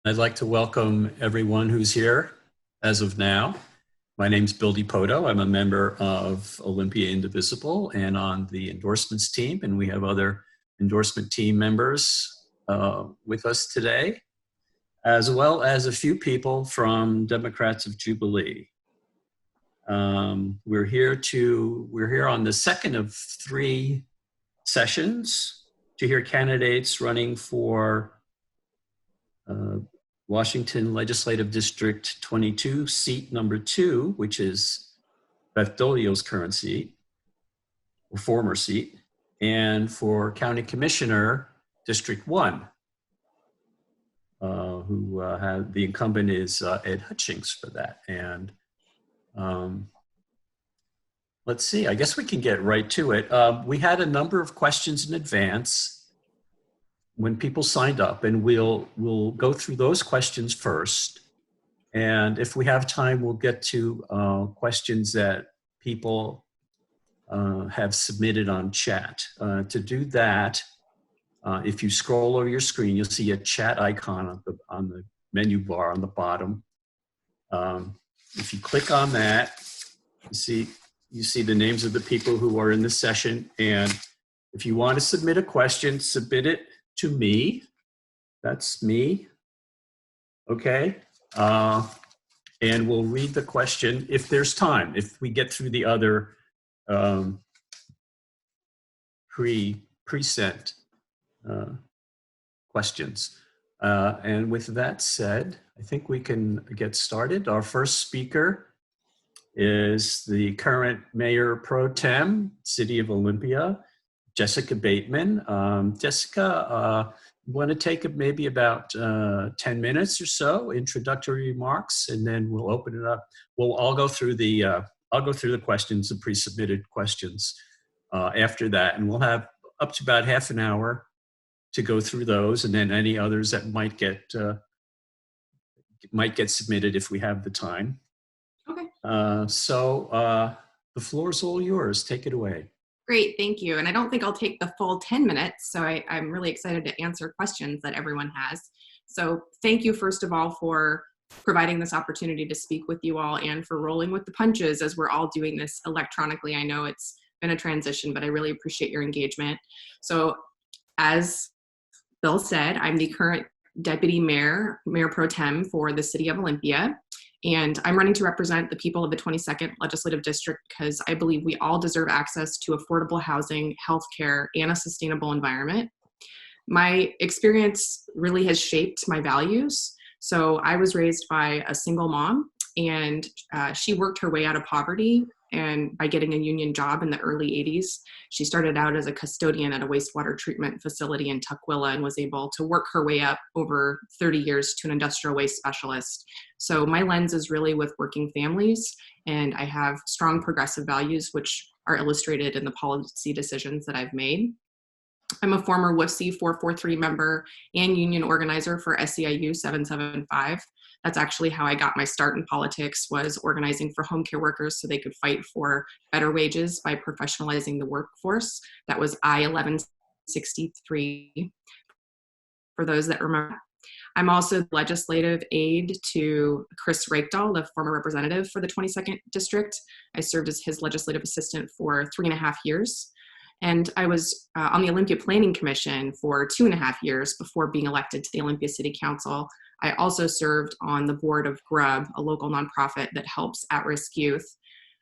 I'd like to welcome everyone who's here as of now. My name's Bill DePoto. I'm a member of Olympia Indivisible and on the endorsements team, and we have other endorsement team members with us today, as well as a few people from Democrats of Jubilee. We're here on the second of 3 sessions to hear candidates running for Washington Legislative District 22, seat number 2, which is Beth Dolio's current seat, or former seat, and for County Commissioner District 1, who had the incumbent is Ed Hutchings for that. And let's see, I guess we can get right to it. We had a number of questions in advance when people signed up, and we'll go through those questions first. And if we have time, we'll get to questions that people have submitted on chat. To do that, if you scroll over your screen, you'll see a chat icon on the menu bar on the bottom. If you click on that, you see the names of the people who are in the session. And if you want to submit a question, submit it to me. That's me. Okay. And we'll read the question if there's time, if we get through the other pre-sent questions. And with that said, I think we can get started. Our first speaker is the current Mayor Pro Tem, City of Olympia, Jessica Bateman. Jessica, want to take maybe about 10 minutes or so, introductory remarks, and then we'll open it up. I'll go through the questions, the pre-submitted questions after that, and we'll have up to about half an hour to go through those, and then any others that might get submitted if we have the time. Okay. So the floor is all yours. Take it away. Great, thank you. And I don't think I'll take the full 10 minutes, so I'm really excited to answer questions that everyone has. So thank you, first of all, for providing this opportunity to speak with you all and for rolling with the punches as we're all doing this electronically. I know it's been a transition, but I really appreciate your engagement. So as Bill said, I'm the current Deputy Mayor Pro Tem for the City of Olympia. And I'm running to represent the people of the 22nd Legislative District because I believe we all deserve access to affordable housing, healthcare, and a sustainable environment. My experience really has shaped my values. So I was raised by a single mom, and she worked her way out of poverty and by getting a union job in the early 80s. She started out as a custodian at a wastewater treatment facility in Tukwila and was able to work her way up over 30 years to an industrial waste specialist. So my lens is really with working families, and I have strong progressive values which are illustrated in the policy decisions that I've made. I'm a former WFC 443 member and union organizer for SEIU 775. That's actually how I got my start in politics, was organizing for home care workers so they could fight for better wages by professionalizing the workforce. That was I-1163, for those that remember. I'm also legislative aide to Chris Rakedahl, the former representative for the 22nd District. I served as his legislative assistant for 3.5 years. And I was on the Olympia Planning Commission for 2.5 years before being elected to the Olympia City Council. I also served on the board of GRUB, a local nonprofit that helps at-risk youth.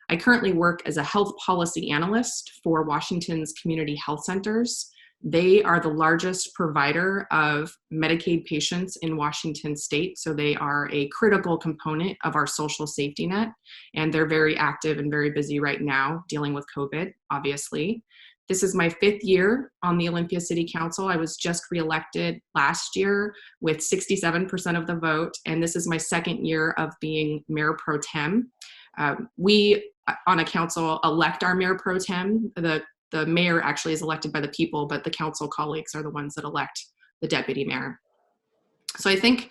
I currently work as a health policy analyst for Washington's community health centers. They are the largest provider of Medicaid patients in Washington state, so they are a critical component of our social safety net, and they're very active and very busy right now dealing with COVID, obviously. This is my 5th year on the Olympia City Council. I was just reelected last year with 67% of the vote, and this is my 2nd year of being Mayor Pro Tem. We, on a council, elect our Mayor Pro Tem. The mayor actually is elected by the people, but the council colleagues are the ones that elect the deputy mayor. So I think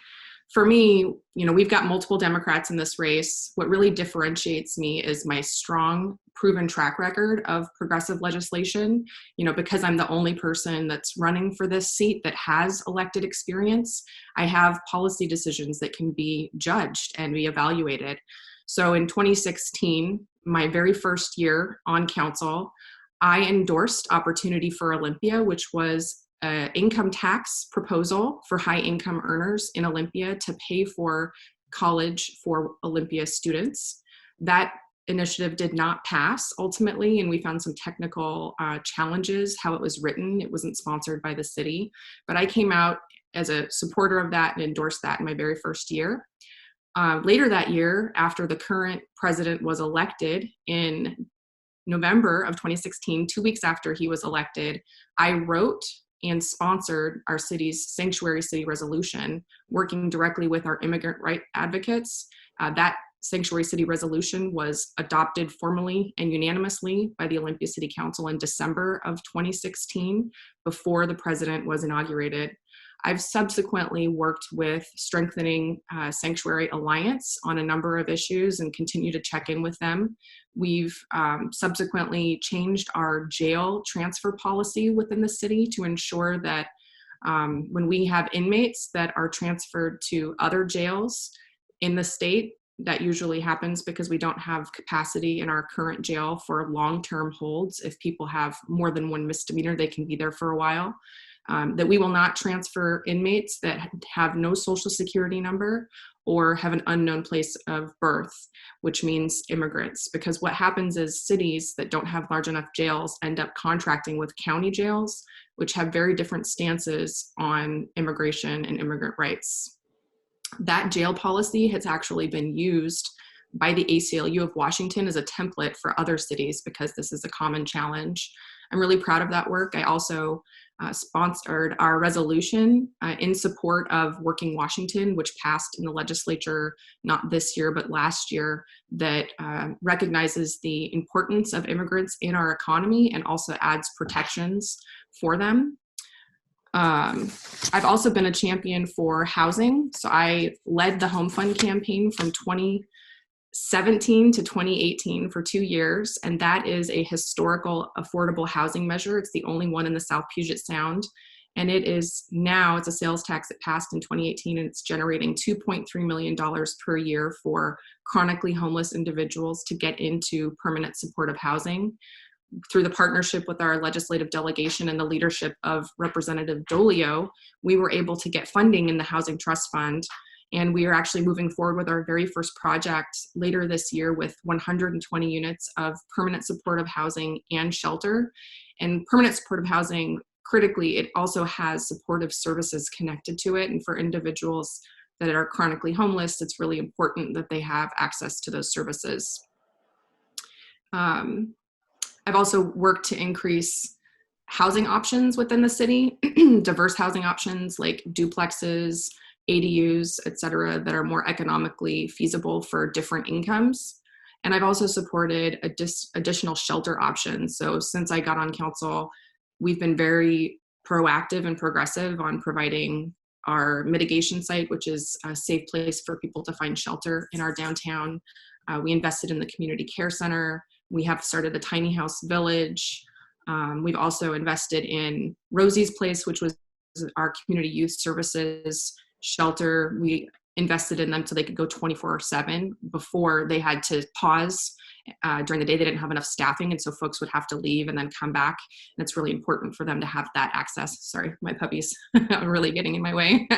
for me, we've got multiple Democrats in this race. What really differentiates me is my strong, proven track record of progressive legislation. Because I'm the only person that's running for this seat that has elected experience, I have policy decisions that can be judged and be evaluated. So in 2016, my very first year on council, I endorsed Opportunity for Olympia, which was an income tax proposal for high income earners in Olympia to pay for college for Olympia students. That initiative did not pass ultimately, and we found some technical challenges how it was written. It wasn't sponsored by the city, but I came out as a supporter of that and endorsed that in my very first year. Later that year, after the current president was elected in November of 2016, 2 weeks after he was elected, I wrote and sponsored our city's sanctuary city resolution, working directly with our immigrant right advocates. That sanctuary city resolution was adopted formally and unanimously by the Olympia City Council in December of 2016, before the president was inaugurated. I've subsequently worked with Strengthening Sanctuary Alliance on a number of issues and continue to check in with them. We've subsequently changed our jail transfer policy within the city to ensure that when we have inmates that are transferred to other jails in the state, that usually happens because we don't have capacity in our current jail for long-term holds. If people have more than one misdemeanor, they can be there for a while. That we will not transfer inmates that have no social security number or have an unknown place of birth, which means immigrants. Because what happens is cities that don't have large enough jails end up contracting with county jails, which have very different stances on immigration and immigrant rights. That jail policy has actually been used by the ACLU of Washington as a template for other cities because this is a common challenge. I'm really proud of that work. I also sponsored our resolution in support of Working Washington, which passed in the legislature not this year but last year, that recognizes the importance of immigrants in our economy and also adds protections for them. I've also been a champion for housing. So I led the Home Fund campaign from 2017 to 2018 for 2 years, and that is a historical affordable housing measure. It's the only one in the South Puget Sound, and it's a sales tax that passed in 2018, and it's generating $2.3 million per year for chronically homeless individuals to get into permanent supportive housing. Through the partnership with our legislative delegation and the leadership of Representative Dolio, we were able to get funding in the Housing Trust Fund. And we are actually moving forward with our very first project later this year with 120 units of permanent supportive housing and shelter. And permanent supportive housing, critically, it also has supportive services connected to it. And for individuals that are chronically homeless, it's really important that they have access to those services. I've also worked to increase housing options within the city, diverse housing options like duplexes, ADUs, et cetera, that are more economically feasible for different incomes. And I've also supported additional shelter options. So since I got on council, we've been very proactive and progressive on providing our mitigation site, which is a safe place for people to find shelter in our downtown. We invested in the community care center. We have started a tiny house village. We've also invested in Rosie's Place, which was our community youth services shelter. We invested in them so they could go 24/7. Before, they had to pause during the day. They didn't have enough staffing, and so folks would have to leave and then come back. And it's really important for them to have that access. Sorry, my puppies are really getting in my way.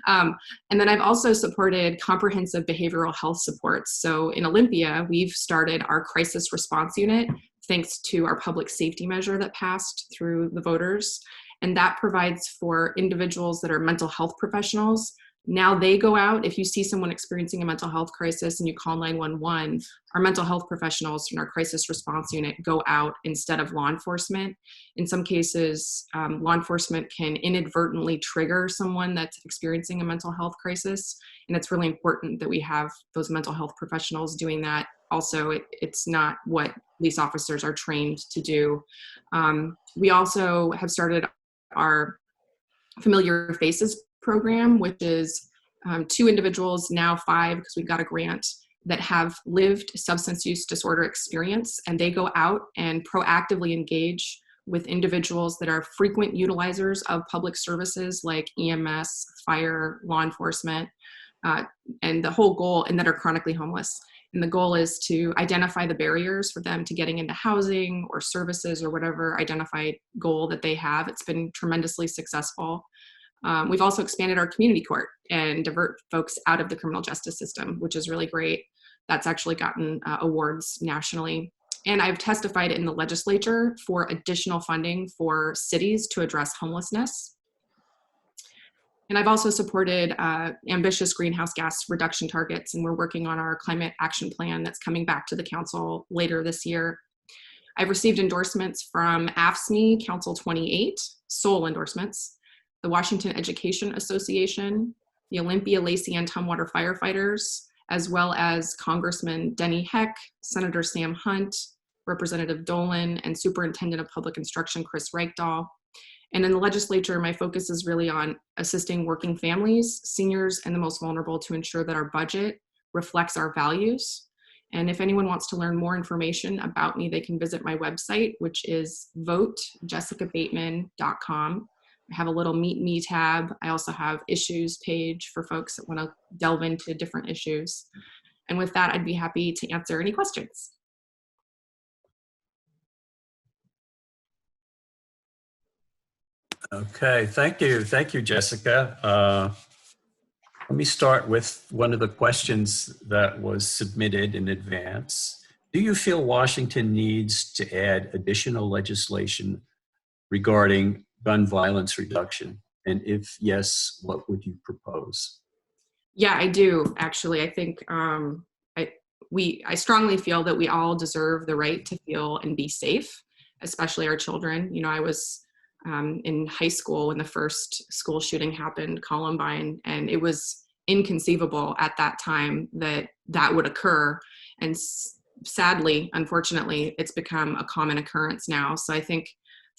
And then I've also supported comprehensive behavioral health supports. So in Olympia, we've started our crisis response unit thanks to our public safety measure that passed through the voters. And that provides for individuals that are mental health professionals. Now they go out, if you see someone experiencing a mental health crisis and you call 911, our mental health professionals from our crisis response unit go out instead of law enforcement. In some cases, law enforcement can inadvertently trigger someone that's experiencing a mental health crisis. And it's really important that we have those mental health professionals doing that. Also, it's not what police officers are trained to do. We also have started our Familiar Faces program, which is 2 individuals, now 5, because we've got a grant, that have lived substance use disorder experience, and they go out and proactively engage with individuals that are frequent utilizers of public services like EMS, fire, law enforcement, and the whole goal, and that are chronically homeless. And the goal is to identify the barriers for them to getting into housing or services or whatever identified goal that they have. It's been tremendously successful. We've also expanded our community court and divert folks out of the criminal justice system, which is really great. That's actually gotten awards nationally. And I've testified in the legislature for additional funding for cities to address homelessness. And I've also supported ambitious greenhouse gas reduction targets, and we're working on our climate action plan that's coming back to the council later this year. I've received endorsements from AFSCME Council 28, sole endorsements, the Washington Education Association, the Olympia, Lacey, and Tumwater firefighters, as well as Congressman Denny Heck, Senator Sam Hunt, Representative Dolan, and Superintendent of Public Instruction Chris Reichdahl. And in the legislature, my focus is really on assisting working families, seniors, and the most vulnerable to ensure that our budget reflects our values. And if anyone wants to learn more information about me, they can visit my website, which is votejessicabateman.com. I have a little Meet Me tab. I also have issues page for folks that want to delve into different issues. And with that, I'd be happy to answer any questions. Okay, thank you. Thank you, Jessica. Let me start with one of the questions that was submitted in advance. Do you feel Washington needs to add additional legislation regarding gun violence reduction? And if yes, what would you propose? Yeah, I do, actually. I think I strongly feel that we all deserve the right to feel and be safe, especially our children. You know, I was in high school when the first school shooting happened, Columbine, and it was inconceivable at that time that that would occur. And sadly, unfortunately, it's become a common occurrence now. So I think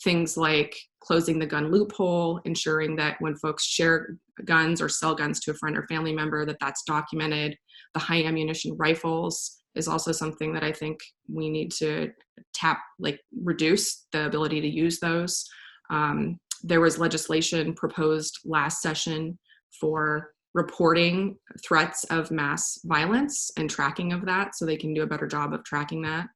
things like closing the gun loophole, ensuring that when folks share guns or sell guns to a friend or family member, that that's documented. The high ammunition rifles is also something that I think we need to reduce the ability to use those. There was legislation proposed last session for reporting threats of mass violence and tracking of that, so they can do a better job of tracking that,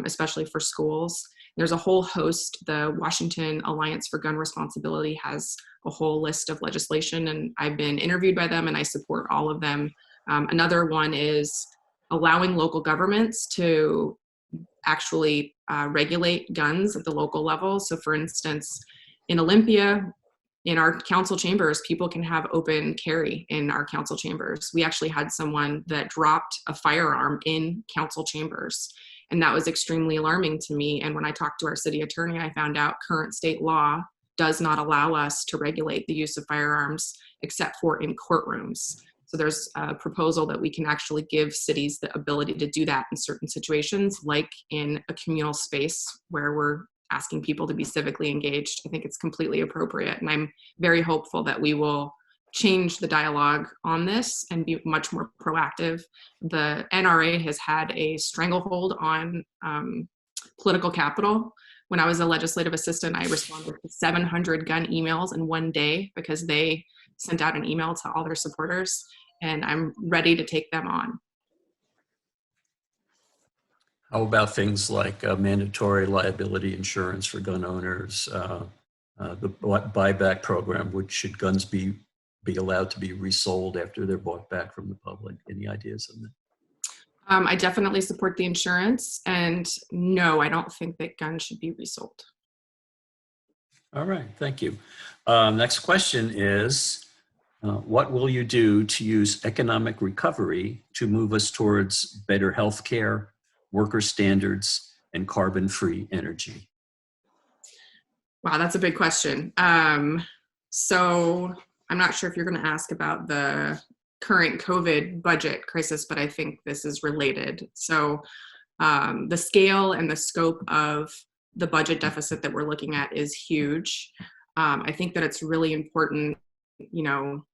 especially for schools. There's a whole host. The Washington Alliance for Gun Responsibility has a whole list of legislation, and I've been interviewed by them, and I support all of them. Another one is allowing local governments to actually regulate guns at the local level. So for instance, in Olympia, in our council chambers, people can have open carry in our council chambers. We actually had someone that dropped a firearm in council chambers, and that was extremely alarming to me. And when I talked to our city attorney, I found out current state law does not allow us to regulate the use of firearms except for in courtrooms. So there's a proposal that we can actually give cities the ability to do that in certain situations, like in a communal space where we're asking people to be civically engaged. I think it's completely appropriate. And I'm very hopeful that we will change the dialogue on this and be much more proactive. The NRA has had a stranglehold on political capital. When I was a legislative assistant, I responded to 700 gun emails in one day because they sent out an email to all their supporters, and I'm ready to take them on. How about things like mandatory liability insurance for gun owners, the buyback program, which should guns be allowed to be resold after they're bought back from the public? Any ideas on that? I definitely support the insurance, and no, I don't think that guns should be resold. All right, thank you. Next question is, what will you do to use economic recovery to move us towards better healthcare, worker standards, and carbon-free energy? Wow, that's a big question. So I'm not sure if you're going to ask about the current COVID budget crisis, but I think this is related. So the scale and the scope of the budget deficit that we're looking at is huge. I think that it's really important, you know,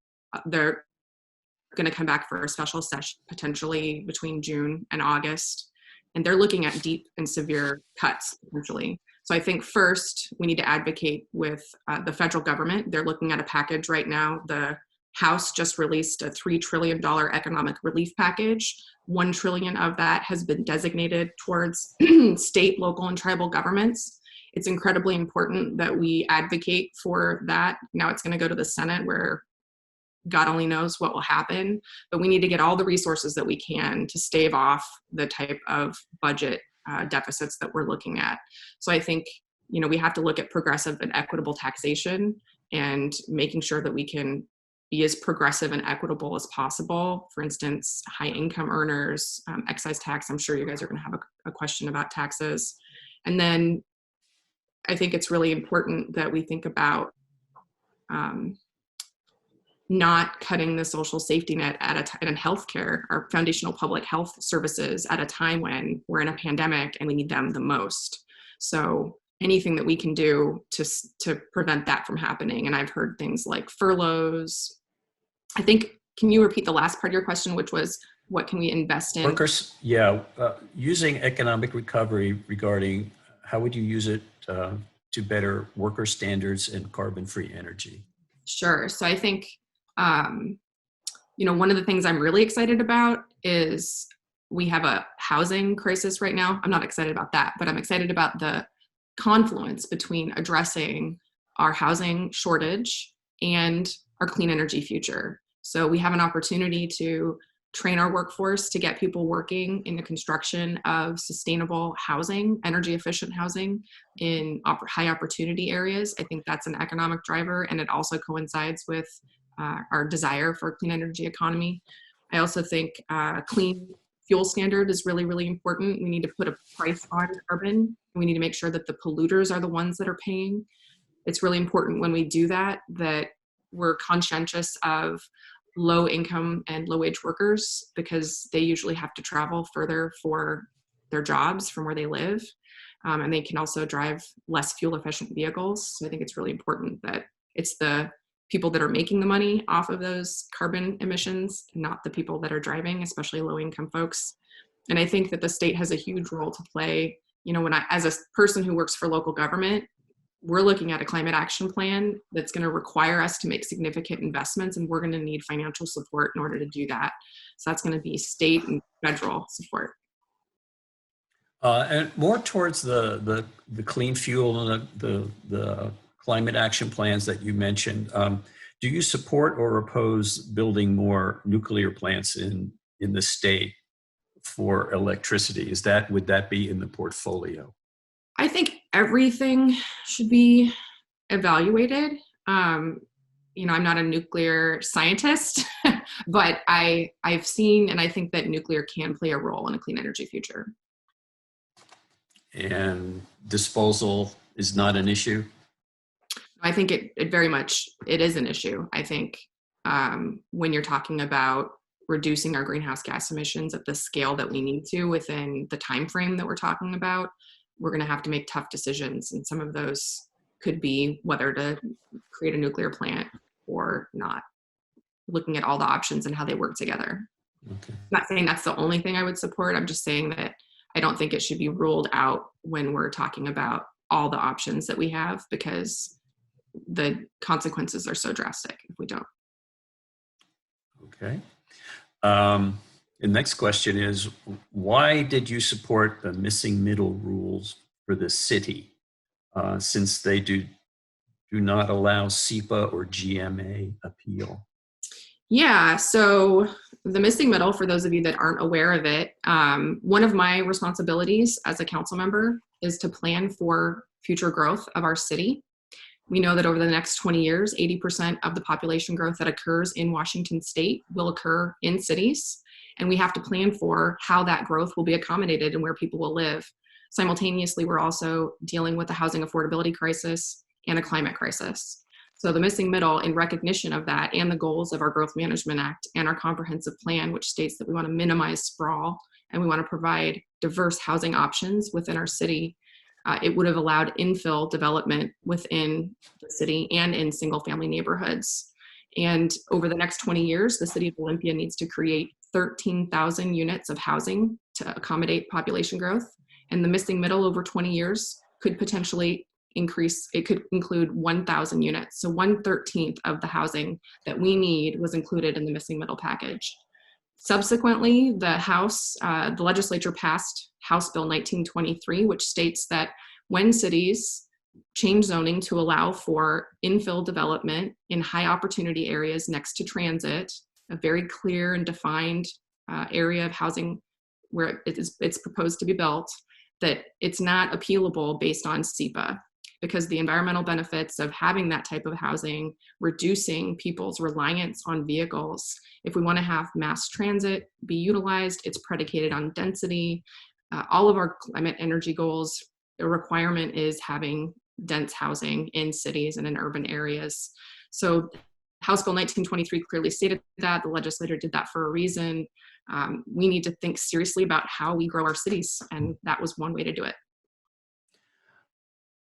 going to come back for a special session potentially between June and August. And they're looking at deep and severe cuts potentially. So I think first we need to advocate with the federal government. They're looking at a package right now. The House just released a $3 trillion economic relief package. $1 trillion of that has been designated towards state, local, and tribal governments. It's incredibly important that we advocate for that. Now it's going to go to the Senate where God only knows what will happen, but we need to get all the resources that we can to stave off the type of budget deficits that we're looking at. So I think, we have to look at progressive and equitable taxation and making sure that we can be as progressive and equitable as possible. For instance, high income earners, excise tax. I'm sure you guys are going to have a question about taxes. And then I think it's really important that we think about not cutting the social safety net in healthcare, our foundational public health services, at a time when we're in a pandemic and we need them the most. So anything that we can do to prevent that from happening. And I've heard things like furloughs. I think, can you repeat the last part of your question, which was what can we invest in? Workers, yeah. Using economic recovery regarding how would you use it to better worker standards and carbon-free energy? Sure. So I think, one of the things I'm really excited about is we have a housing crisis right now. I'm not excited about that, but I'm excited about the confluence between addressing our housing shortage and our clean energy future. So we have an opportunity to train our workforce to get people working in the construction of sustainable housing, energy efficient housing in high opportunity areas. I think that's an economic driver, and it also coincides with our desire for a clean energy economy. I also think clean fuel standard is really, really important. We need to put a price on carbon. We need to make sure that the polluters are the ones that are paying. It's really important when we do that we're conscientious of low income and low wage workers, because they usually have to travel further for their jobs from where they live. And they can also drive less fuel efficient vehicles. So I think it's really important that it's the people that are making the money off of those carbon emissions, not the people that are driving, especially low income folks. And I think that the state has a huge role to play. As a person who works for local government, we're looking at a climate action plan that's going to require us to make significant investments, and we're going to need financial support in order to do that. So that's going to be state and federal support. And more towards the clean fuel and the climate action plans that you mentioned. Do you support or oppose building more nuclear plants in the state for electricity? Would that be in the portfolio? I think everything should be evaluated. I'm not a nuclear scientist, but I've seen, and I think that nuclear can play a role in a clean energy future. And disposal is not an issue? I think it very much, it is an issue. I think when you're talking about reducing our greenhouse gas emissions at the scale that we need to within the time frame that we're talking about, we're going to have to make tough decisions. And some of those could be whether to create a nuclear plant or not, looking at all the options and how they work together. Okay. I'm not saying that's the only thing I would support. I'm just saying that I don't think it should be ruled out when we're talking about all the options that we have, because the consequences are so drastic if we don't. Okay. The next question is, why did you support the missing middle rules for the city, since they do not allow SEPA or GMA appeal? Yeah, so the missing middle, for those of you that aren't aware of it, one of my responsibilities as a council member is to plan for future growth of our city. We know that over the next 20 years, 80% of the population growth that occurs in Washington state will occur in cities. And we have to plan for how that growth will be accommodated and where people will live. Simultaneously, we're also dealing with the housing affordability crisis and a climate crisis. So the missing middle, in recognition of that and the goals of our Growth Management Act and our comprehensive plan, which states that we want to minimize sprawl and we want to provide diverse housing options within our city, it would have allowed infill development within the city and in single family neighborhoods. And over the next 20 years, the city of Olympia needs to create 13,000 units of housing to accommodate population growth. And the missing middle over 20 years could potentially increase, it could include 1,000 units. So 1/13 of the housing that we need was included in the missing middle package. Subsequently, the legislature passed House Bill 1923, which states that when cities change zoning to allow for infill development in high opportunity areas next to transit, a very clear and defined area of housing where it's proposed to be built, that it's not appealable based on SEPA, because the environmental benefits of having that type of housing, reducing people's reliance on vehicles. If we want to have mass transit be utilized, it's predicated on density. All of our climate energy goals, a requirement is having dense housing in cities and in urban areas. So House Bill 1923 clearly stated that. The legislature did that for a reason. We need to think seriously about how we grow our cities, and that was one way to do it.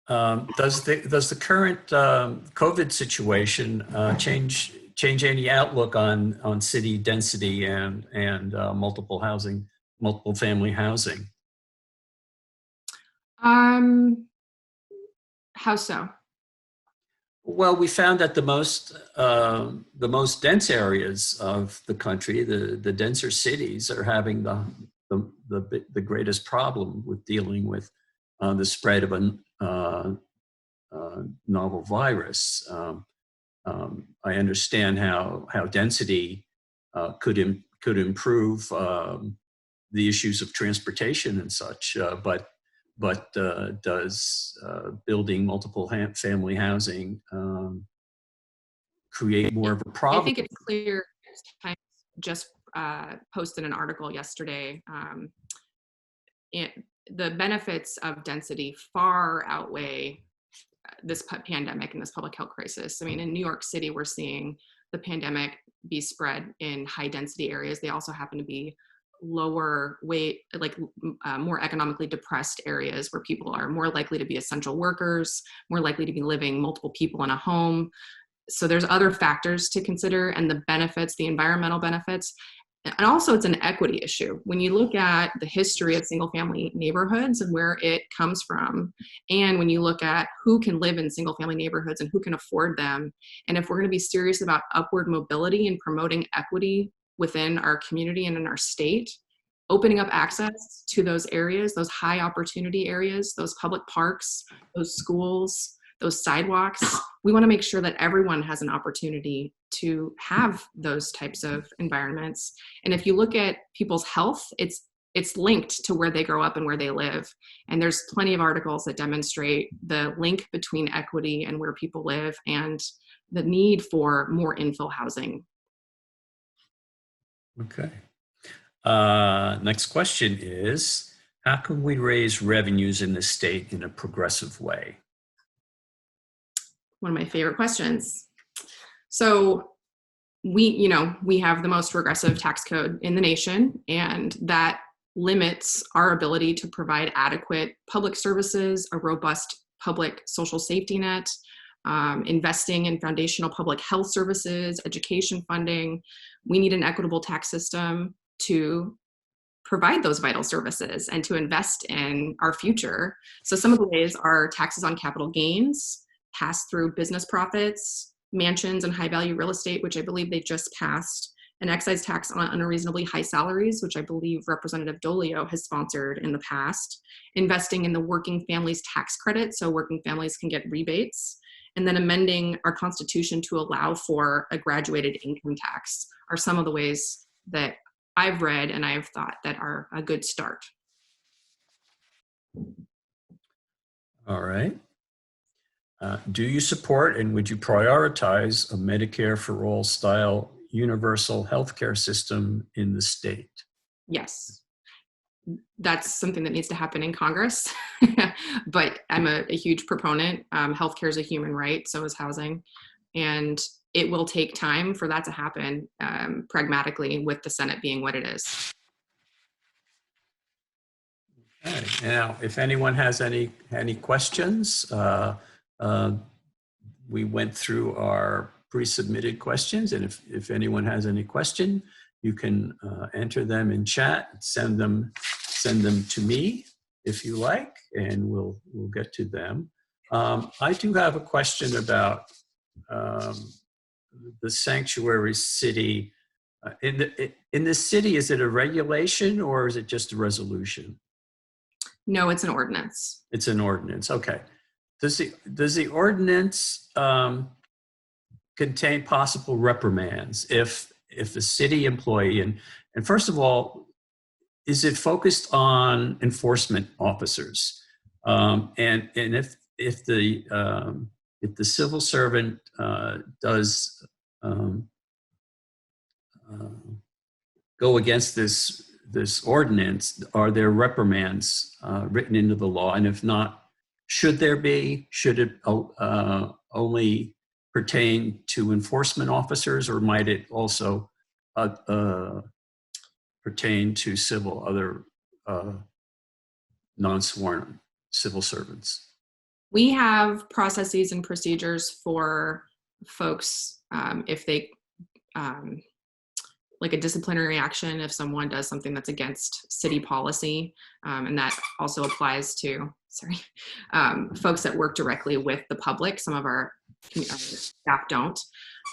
Does the current COVID situation change any outlook on city density and multiple family housing? How so? Well, we found that the most dense areas of the country, the denser cities, are having the greatest problem with dealing with the spread of a novel virus. I understand how density could improve the issues of transportation and such, but does building multiple family housing create more of a problem? I think it's clear. Times just posted an article yesterday. The benefits of density far outweigh this pandemic and this public health crisis. I mean, in New York City, we're seeing the pandemic be spread in high density areas. They also happen to be lower weight, more economically depressed areas where people are more likely to be essential workers, more likely to be living multiple people in a home. So there's other factors to consider, and the benefits, the environmental benefits. And also it's an equity issue. When you look at the history of single family neighborhoods and where it comes from, and when you look at who can live in single family neighborhoods and who can afford them, and if we're going to be serious about upward mobility and promoting equity within our community and in our state, opening up access to those areas, those high opportunity areas, those public parks, those schools, those sidewalks, we want to make sure that everyone has an opportunity to have those types of environments. And if you look at people's health, it's linked to where they grow up and where they live. And there's plenty of articles that demonstrate the link between equity and where people live and the need for more infill housing. Okay. Next question is, how can we raise revenues in the state in a progressive way? One of my favorite questions. So we have the most regressive tax code in the nation, and that limits our ability to provide adequate public services, a robust public social safety net, investing in foundational public health services, education funding. We need an equitable tax system to provide those vital services and to invest in our future. So some of the ways are taxes on capital gains, pass-through business profits, mansions and high-value real estate, which I believe they just passed, an excise tax on unreasonably high salaries, which I believe Representative Dolio has sponsored in the past, investing in the working families tax credit so working families can get rebates, and then amending our Constitution to allow for a graduated income tax are some of the ways that I've read and I've thought that are a good start. All right. Do you support and would you prioritize a Medicare for all style universal healthcare system in the state? Yes. That's something that needs to happen in Congress, but I'm a huge proponent. Healthcare is a human right, so is housing. And it will take time for that to happen pragmatically, with the Senate being what it is. Okay. Now, if anyone has any questions, we went through our pre-submitted questions. And if anyone has any question, you can enter them in chat, send them to me if you like, and we'll get to them. I do have a question about the sanctuary city. In the city, is it a regulation or is it just a resolution? No, it's an ordinance. It's an ordinance. Okay. Does the ordinance contain possible reprimands if the city employee and first of all, is it focused on enforcement officers? And if the civil servant does go against this ordinance, are there reprimands written into the law? And if not, should there be? Should it only pertain to enforcement officers, or might it also pertain to other non-sworn civil servants? We have processes and procedures for folks if they like a disciplinary action if someone does something that's against city policy, and that also applies to folks that work directly with the public. Some of our staff don't,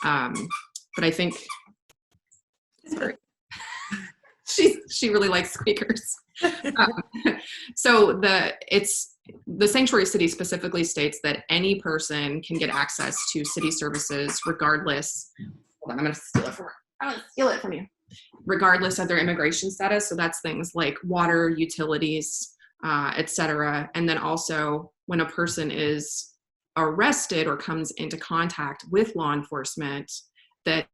but I think she really likes squeakers. So the sanctuary city specifically states that any person can get access to city services regardless. Hold on, I'm going to steal it from her. I'm going to steal it from you. Regardless of their immigration status. So that's things like water, utilities, etc. And then also when a person is arrested or comes into contact with law enforcement, that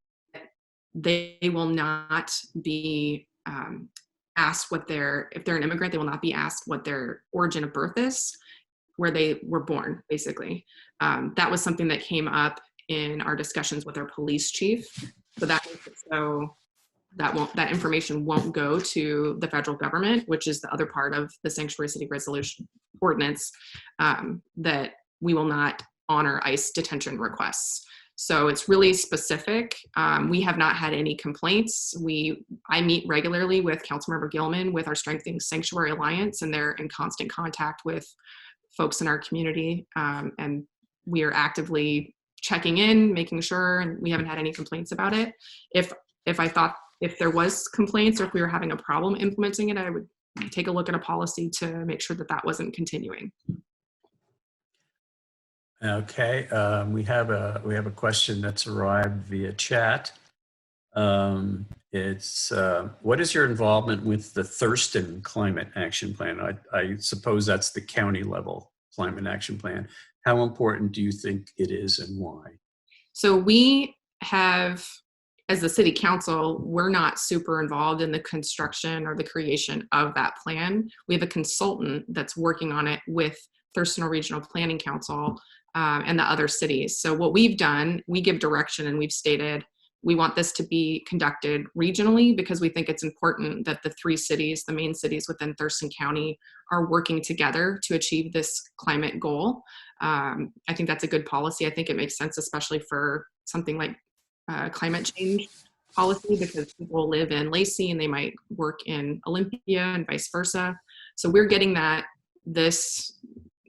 they will not be asked if they're an immigrant, they will not be asked what their origin of birth is, where they were born, basically. That was something that came up in our discussions with our police chief. So that information won't go to the federal government, which is the other part of the Sanctuary City Resolution Ordinance, that we will not honor ICE detention requests. So it's really specific. We have not had any complaints. I meet regularly with Councilmember Gilman with our Strengthening Sanctuary Alliance, and they're in constant contact with folks in our community. And we are actively checking in, making sure, and we haven't had any complaints about it. If there was complaints or if we were having a problem implementing it, I would take a look at a policy to make sure that wasn't continuing. Okay, we have a question that's arrived via chat. It's what is your involvement with the Thurston Climate Action Plan? I suppose that's the county level climate action plan. How important do you think it is and why? So we have, as the city council, we're not super involved in the construction or the creation of that plan. We have a consultant that's working on it with Thurston Regional Planning Council and the other cities. So what we've done, we give direction and we've stated we want this to be conducted regionally because we think it's important that the three cities, the main cities within Thurston County, are working together to achieve this climate goal. I think that's a good policy. I think it makes sense, especially for something like climate change policy, because people live in Lacey and they might work in Olympia and vice versa. So we're getting that. This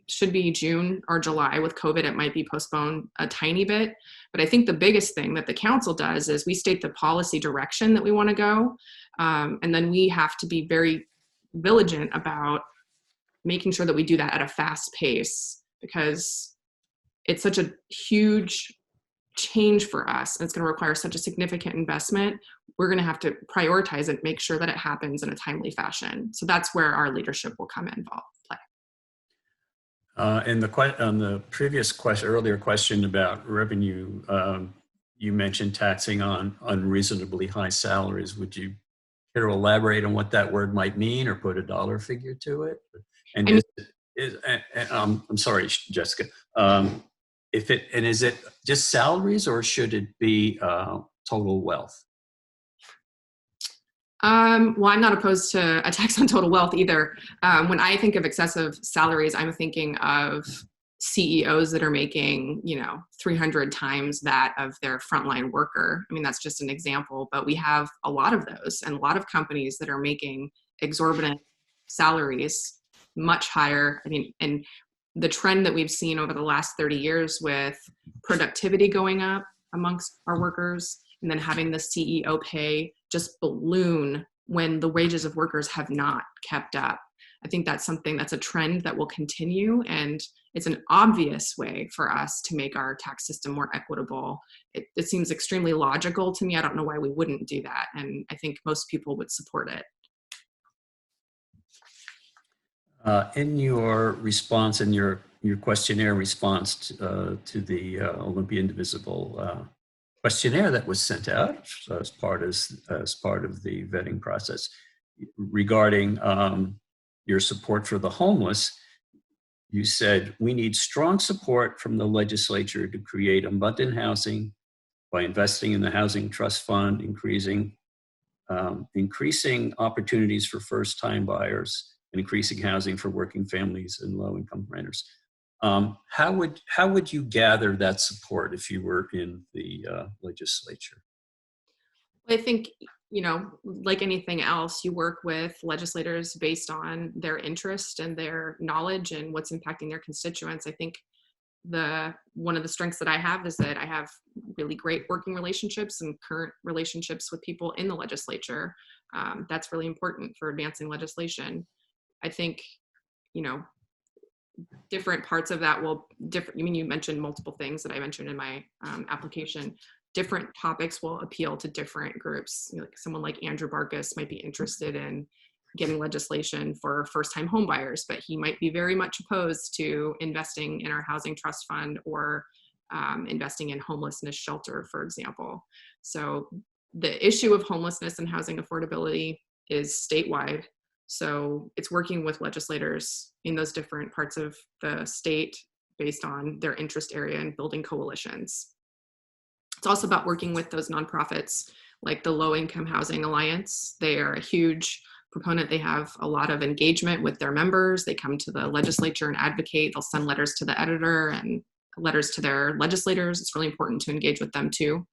should be June or July. With COVID, it might be postponed a tiny bit. But I think the biggest thing that the council does is we state the policy direction that we want to go. And then we have to be very vigilant about making sure that we do that at a fast pace, because it's such a huge change for us. And it's going to require such a significant investment. We're going to have to prioritize it, make sure that it happens in a timely fashion. So that's where our leadership will come involved. On the previous question, earlier question about revenue, you mentioned taxing on unreasonably high salaries. Would you care to elaborate on what that word might mean, or put a dollar figure to it? And I'm sorry, Jessica. Is it just salaries, or should it be total wealth? Well, I'm not opposed to a tax on total wealth either. When I think of excessive salaries, I'm thinking of CEOs that are making, 300 times that of their frontline worker. I mean, that's just an example, but we have a lot of those and a lot of companies that are making exorbitant salaries, much higher. I mean, and the trend that we've seen over the last 30 years with productivity going up amongst our workers and then having the CEO pay just balloon when the wages of workers have not kept up. I think that's something that's a trend that will continue, and it's an obvious way for us to make our tax system more equitable. It seems extremely logical to me. I don't know why we wouldn't do that, and I think most people would support it. In your response, in your questionnaire response to the Olympia Indivisible questionnaire that was sent out as part of the vetting process regarding your support for the homeless, you said, we need strong support from the legislature to create abundant housing by investing in the Housing Trust Fund, increasing opportunities for first-time buyers, and increasing housing for working families and low-income renters. How would you gather that support if you were in the legislature? I think, like anything else, you work with legislators based on their interest and their knowledge and what's impacting their constituents. I think one of the strengths that I have is that I have really great working relationships and current relationships with people in the legislature. That's really important for advancing legislation. I think, different parts of that will differ. You mentioned multiple things that I mentioned in my application. Different topics will appeal to different groups. Like someone like Andrew Barkus might be interested in getting legislation for first-time home buyers, but he might be very much opposed to investing in our housing trust fund or investing in homelessness shelter, for example. So the issue of homelessness and housing affordability is statewide. So it's working with legislators in those different parts of the state based on their interest area and building coalitions. It's also about working with those nonprofits like the Low Income Housing Alliance. They are a huge proponent. They have a lot of engagement with their members. They come to the legislature and advocate. They'll send letters to the editor and letters to their legislators. It's really important to engage with them too.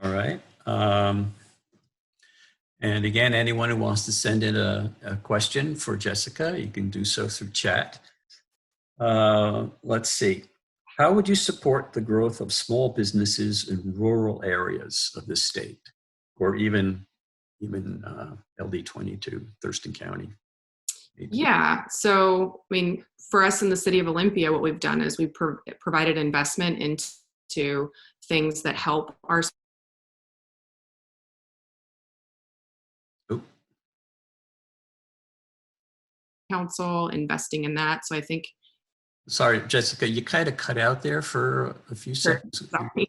All right. And again, anyone who wants to send in a question for Jessica, you can do so through chat. Let's see. How would you support the growth of small businesses in rural areas of the state, or even LD22, Thurston County? Yeah. So, for us in the city of Olympia, what we've done is we've provided investment into things that help our council, investing in that. So I think. Sorry, Jessica, you kind of cut out there for a few seconds. Sorry.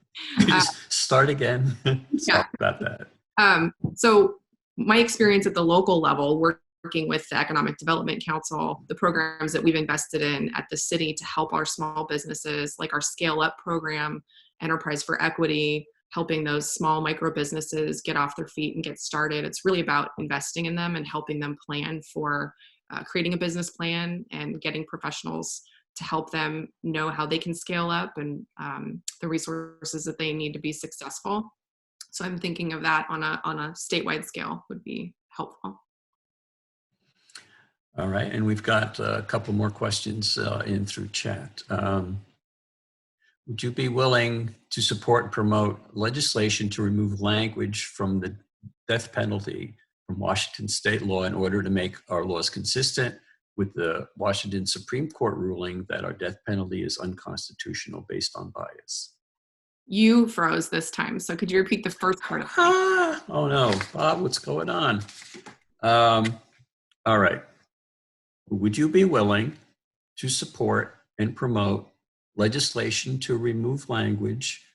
Start again. Sorry about that. So my experience at the local level, working with the Economic Development Council, the programs that we've invested in at the city to help our small businesses, like our Scale Up program, Enterprise for Equity, helping those small micro businesses get off their feet and get started. It's really about investing in them and helping them plan for creating a business plan and getting professionals to help them know how they can scale up and the resources that they need to be successful. So I'm thinking of that on a statewide scale would be helpful. All right, and we've got a couple more questions in through chat. Would you be willing to support and promote legislation to remove language from the death penalty from Washington state law in order to make our laws consistent with the Washington Supreme Court ruling that our death penalty is unconstitutional based on bias? You froze this time, so could you repeat the first part of that? Oh no, Bob, what's going on? All right. Would you be willing to support and promote legislation to remove language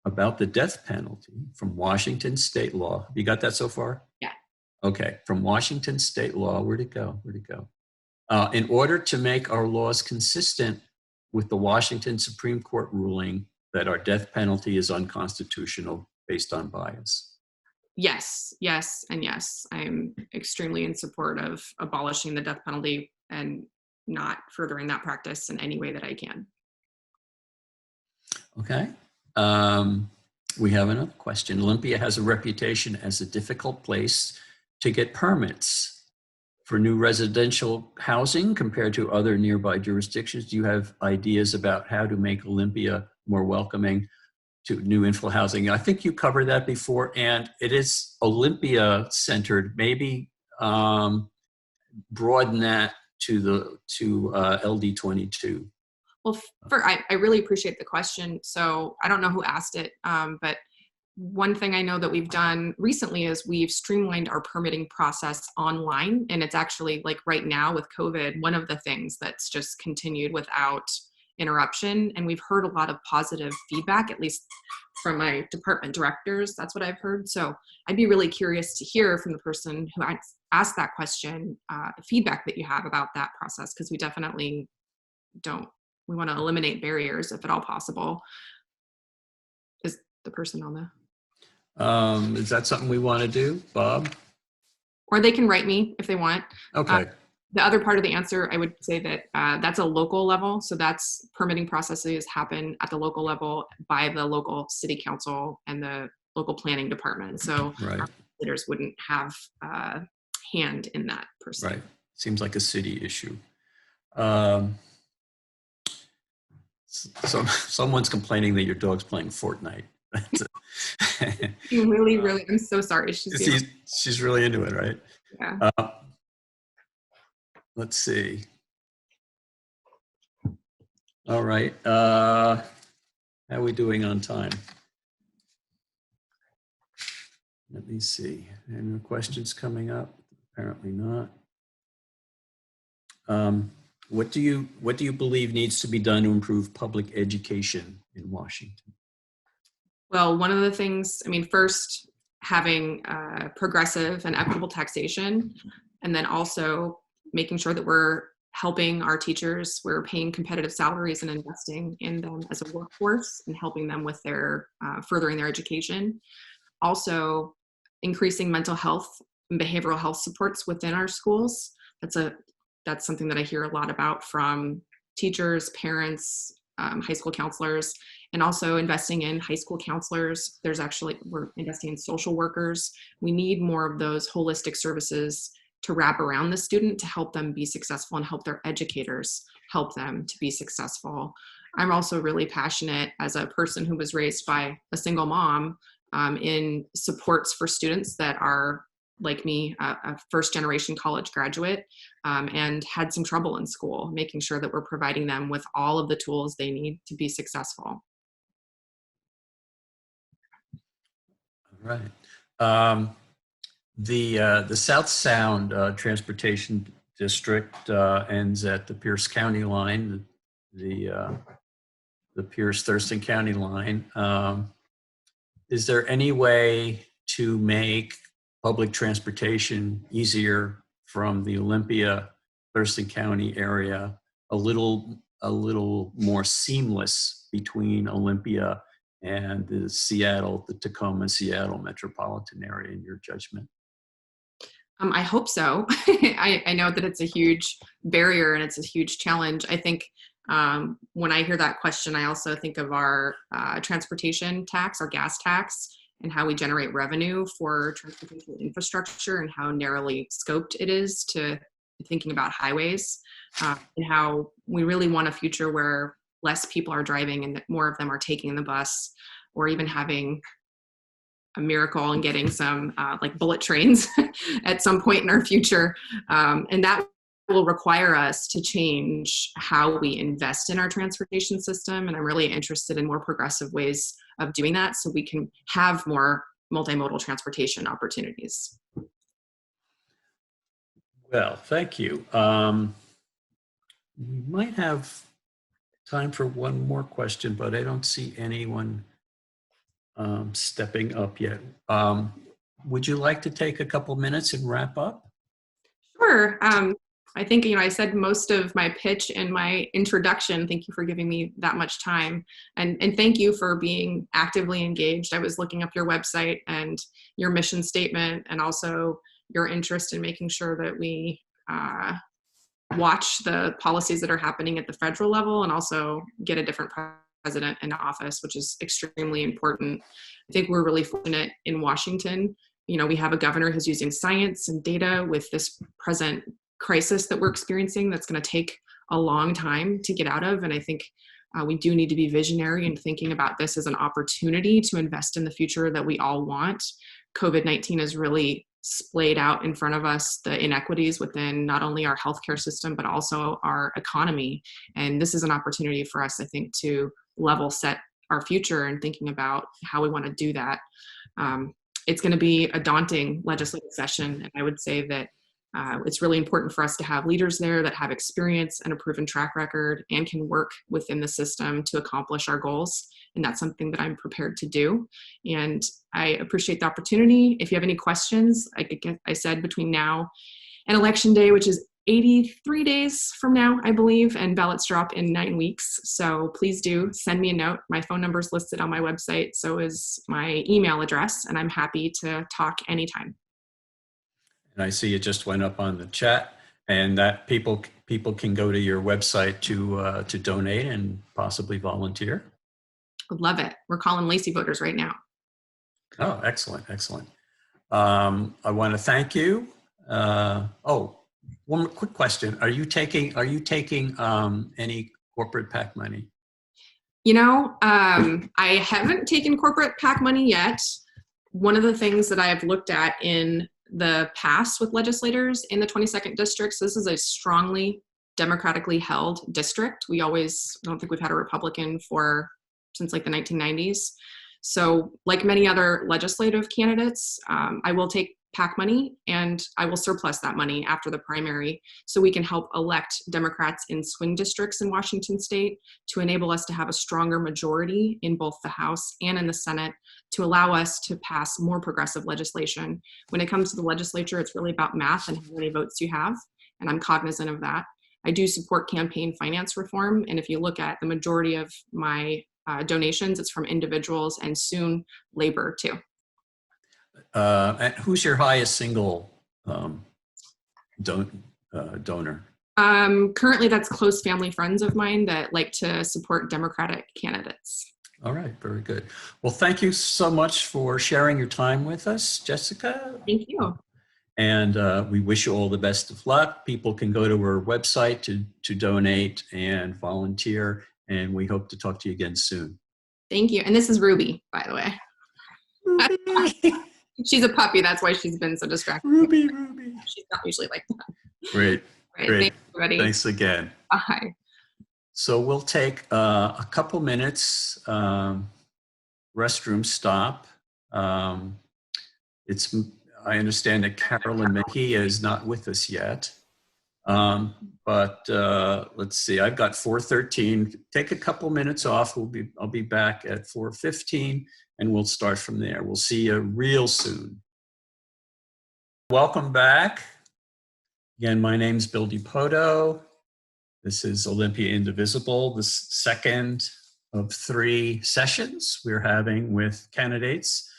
about the death penalty from Washington state law? You got that so far? Yeah. Okay, from Washington state law, where'd it go? In order to make our laws consistent with the Washington Supreme Court ruling that our death penalty is unconstitutional based on bias. Yes, yes, and yes. I'm extremely in support of abolishing the death penalty and not furthering that practice in any way that I can. Okay. We have another question. Olympia has a reputation as a difficult place to get permits for new residential housing compared to other nearby jurisdictions. Do you have ideas about how to make Olympia more welcoming to new infill housing? I think you covered that before, and it is Olympia centered. Maybe broaden that to LD22. Well, I really appreciate the question. So I don't know who asked it, but one thing I know that we've done recently is we've streamlined our permitting process online. And it's actually, like, right now with COVID, one of the things that's just continued without interruption. And we've heard a lot of positive feedback, at least from my department directors. That's what I've heard. So I'd be really curious to hear from the person who asked that question, the feedback that you have about that process, because we definitely we want to eliminate barriers if at all possible. Is the person on the... Is that something we want to do, Bob? Or they can write me if they want. Okay. The other part of the answer, I would say that that's a local level. So that's permitting processes happen at the local level by the local city council and the local planning department. So Right. our leaders wouldn't have a hand in that per se. Right. Seems like a city issue. So someone's complaining that your dog's playing Fortnite. Really, I'm so sorry. She's really into it, right? Yeah. Let's see. All right. How are we doing on time? Let me see. Any questions coming up? Apparently not. What do you believe needs to be done to improve public education in Washington? Well, one of the things, first, having progressive and equitable taxation, and then also making sure that we're helping our teachers, we're paying competitive salaries and investing in them as a workforce and helping them with their furthering their education. Also, increasing mental health and behavioral health supports within our schools. That's something that I hear a lot about from teachers, parents, high school counselors, and also investing in high school counselors. We're investing in social workers. We need more of those holistic services to wrap around the student to help them be successful and help their educators help them to be successful. I'm also really passionate as a person who was raised by a single mom in supports for students that are like me, a first generation college graduate, and had some trouble in school, making sure that we're providing them with all of the tools they need to be successful. All right. The South Sound Transportation District ends at the Pierce County line, the Pierce-Thurston County line. Is there any way to make public transportation easier from the Olympia, Thurston County area, a little more seamless between Olympia and the Tacoma, Seattle metropolitan area, in your judgment? I hope so. I know that it's a huge barrier and it's a huge challenge. I think when I hear that question, I also think of our transportation tax, our gas tax, and how we generate revenue for transportation infrastructure and how narrowly scoped it is to thinking about highways, and how we really want a future where less people are driving and that more of them are taking the bus, or even having a miracle and getting some like bullet trains at some point in our future. And that will require us to change how we invest in our transportation system. And I'm really interested in more progressive ways of doing that so we can have more multimodal transportation opportunities. Well, thank you. We might have time for one more question, but I don't see anyone stepping up yet. Would you like to take a couple minutes and wrap up? Sure. I think, I said most of my pitch in my introduction. Thank you for giving me that much time. And thank you for being actively engaged. I was looking up your website and your mission statement, and also your interest in making sure that we watch the policies that are happening at the federal level and also get a different president in office, which is extremely important. I think we're really fortunate in Washington. You know, we have a governor who's using science and data with this present crisis that we're experiencing that's going to take a long time to get out of. And I think we do need to be visionary in thinking about this as an opportunity to invest in the future that we all want. COVID-19 has really splayed out in front of us the inequities within not only our healthcare system, but also our economy. And this is an opportunity for us, I think, to level set our future and thinking about how we want to do that. It's going to be a daunting legislative session. And I would say that it's really important for us to have leaders there that have experience and a proven track record and can work within the system to accomplish our goals. And that's something that I'm prepared to do. And I appreciate the opportunity. If you have any questions, I said between now and Election Day, which is 83 days from now, I believe, and ballots drop in 9 weeks. So please do send me a note. My phone number is listed on my website, so is my email address, and I'm happy to talk anytime. And I see it just went up on the chat, and that people can go to your website to donate and possibly volunteer. Would love it. We're calling Lacey voters right now. Oh, excellent, excellent. I want to thank you. One quick question: Are you taking any corporate PAC money? You know, I haven't taken corporate PAC money yet. One of the things that I have looked at in the past with legislators in the 22nd district, so this is a strongly democratically held district. I don't think we've had a Republican since like the 1990s. So like many other legislative candidates, I will take PAC money and I will surplus that money after the primary so we can help elect Democrats in swing districts in Washington state to enable us to have a stronger majority in both the House and in the Senate to allow us to pass more progressive legislation. When it comes to the legislature, it's really about math and how many votes you have, and I'm cognizant of that. I do support campaign finance reform, and if you look at the majority of my donations, it's from individuals and soon labor too. And who's your highest single donor? Currently, that's close family friends of mine that like to support Democratic candidates. All right, very good. Well, thank you so much for sharing your time with us, Jessica. Thank you. And we wish you all the best of luck. People can go to our website to donate and volunteer, and we hope to talk to you again soon. Thank you. And this is Ruby, by the way. Ruby. She's a puppy. That's why she's been so distracted. Ruby. She's not usually like that. Great. Right, Great. thanks, everybody. Thanks again. Bye. So we'll take a couple minutes restroom stop. I understand that Carolyn Mejia is not with us yet. But let's see, I've got 4:13. Take a couple minutes off. I'll be back at 4:15 and we'll start from there. We'll see you real soon. Welcome back. Again, my name's Bill DiPoto. This is Olympia Indivisible, the second of 3 sessions we're having with candidates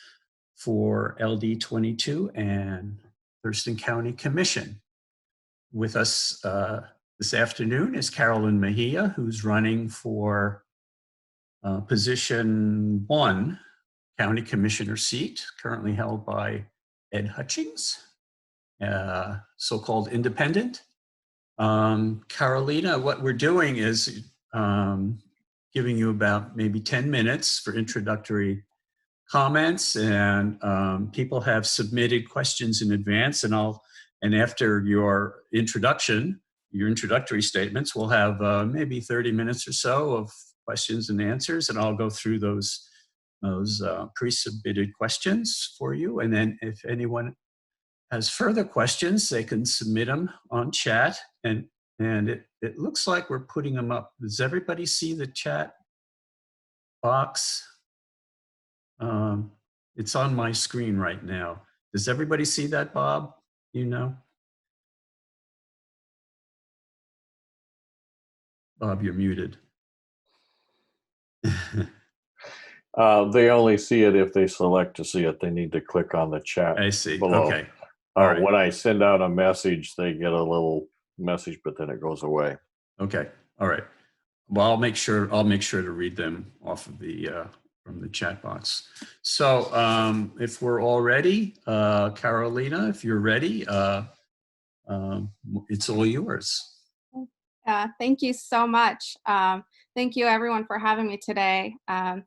for LD 22 and Thurston County Commission. With us this afternoon is Carolyn Mejia, who's running for position 1, County Commissioner seat, currently held by Ed Hutchings, so-called independent. Carolina, what we're doing is giving you about maybe 10 minutes for introductory comments, and people have submitted questions in advance, and after your introductory statements, we'll have maybe 30 minutes or so of questions and answers, and I'll go through those pre-submitted questions for you. And then if anyone has further questions, they can submit them on chat. And it looks like we're putting them up. Does everybody see the chat box? It's on my screen right now. Does everybody see that, Bob? You know? Bob, you're muted. They only see it if they select to see it. They need to click on the chat. I see. Below. Okay. All right. When I send out a message, they get a little message, but then it goes away. Okay. All right. Well, I'll make sure to read them off of the from the chat box. So if we're all ready, Carolina, if you're ready, it's all yours. Thank you so much. Thank you everyone for having me today. How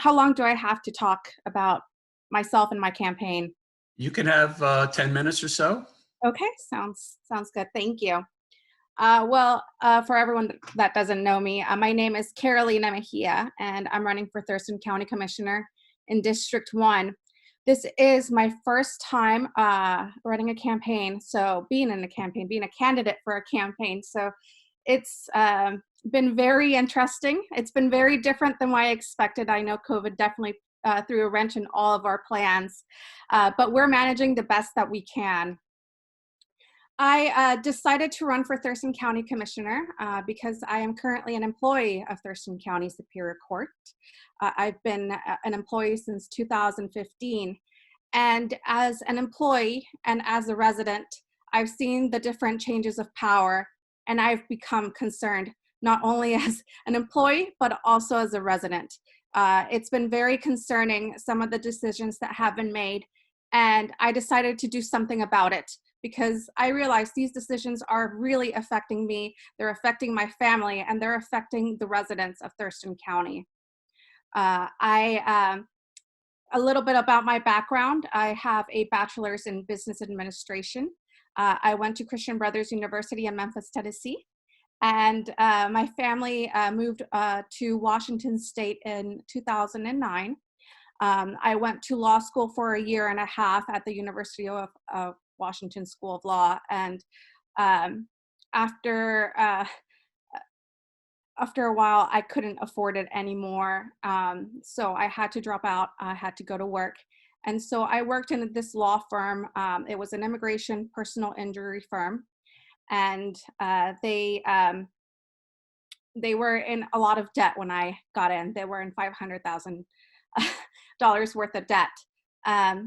long do I have to talk about myself and my campaign? You can have 10 minutes or so. Okay, sounds good. Thank you. For everyone that doesn't know me, my name is Carolina Mejia, and I'm running for Thurston County Commissioner in District 1. This is my first time running a campaign, so being a candidate for a campaign. So it's been very interesting. It's been very different than what I expected. I know COVID definitely threw a wrench in all of our plans, but we're managing the best that we can. I decided to run for Thurston County Commissioner because I am currently an employee of Thurston County Superior Court. I've been an employee since 2015. And as an employee and as a resident, I've seen the different changes of power, and I've become concerned, not only as an employee, but also as a resident. It's been very concerning, some of the decisions that have been made, and I decided to do something about it, because I realize these decisions are really affecting me, they're affecting my family, and they're affecting the residents of Thurston County. A little bit about my background. I have a bachelor's in business administration. I went to Christian Brothers University in Memphis, Tennessee, and my family moved to Washington State in 2009. I went to law school for a year and a half at the University of Washington School of Law, and after a while, I couldn't afford it anymore, so I had to drop out. I had to go to work, and so I worked in this law firm. It was an immigration personal injury firm, and they were in a lot of debt when I got in. They were in $500,000 worth of debt.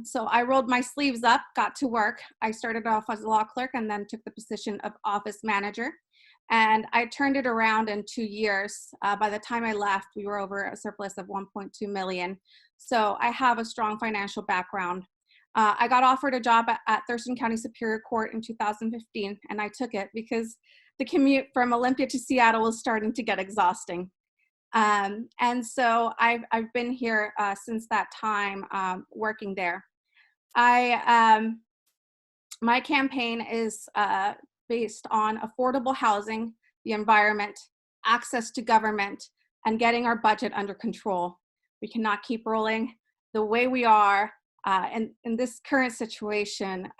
So I rolled my sleeves up, got to work. I started off as a law clerk and then took the position of office manager. And I turned it around in 2 years. By the time I left, we were over a surplus of 1.2 million. So I have a strong financial background. I got offered a job at Thurston County Superior Court in 2015, and I took it because the commute from Olympia to Seattle was starting to get exhausting. And so I've been here since that time, working there. My campaign is based on affordable housing, the environment, access to government, and getting our budget under control. We cannot keep rolling the way we are. In this current situation,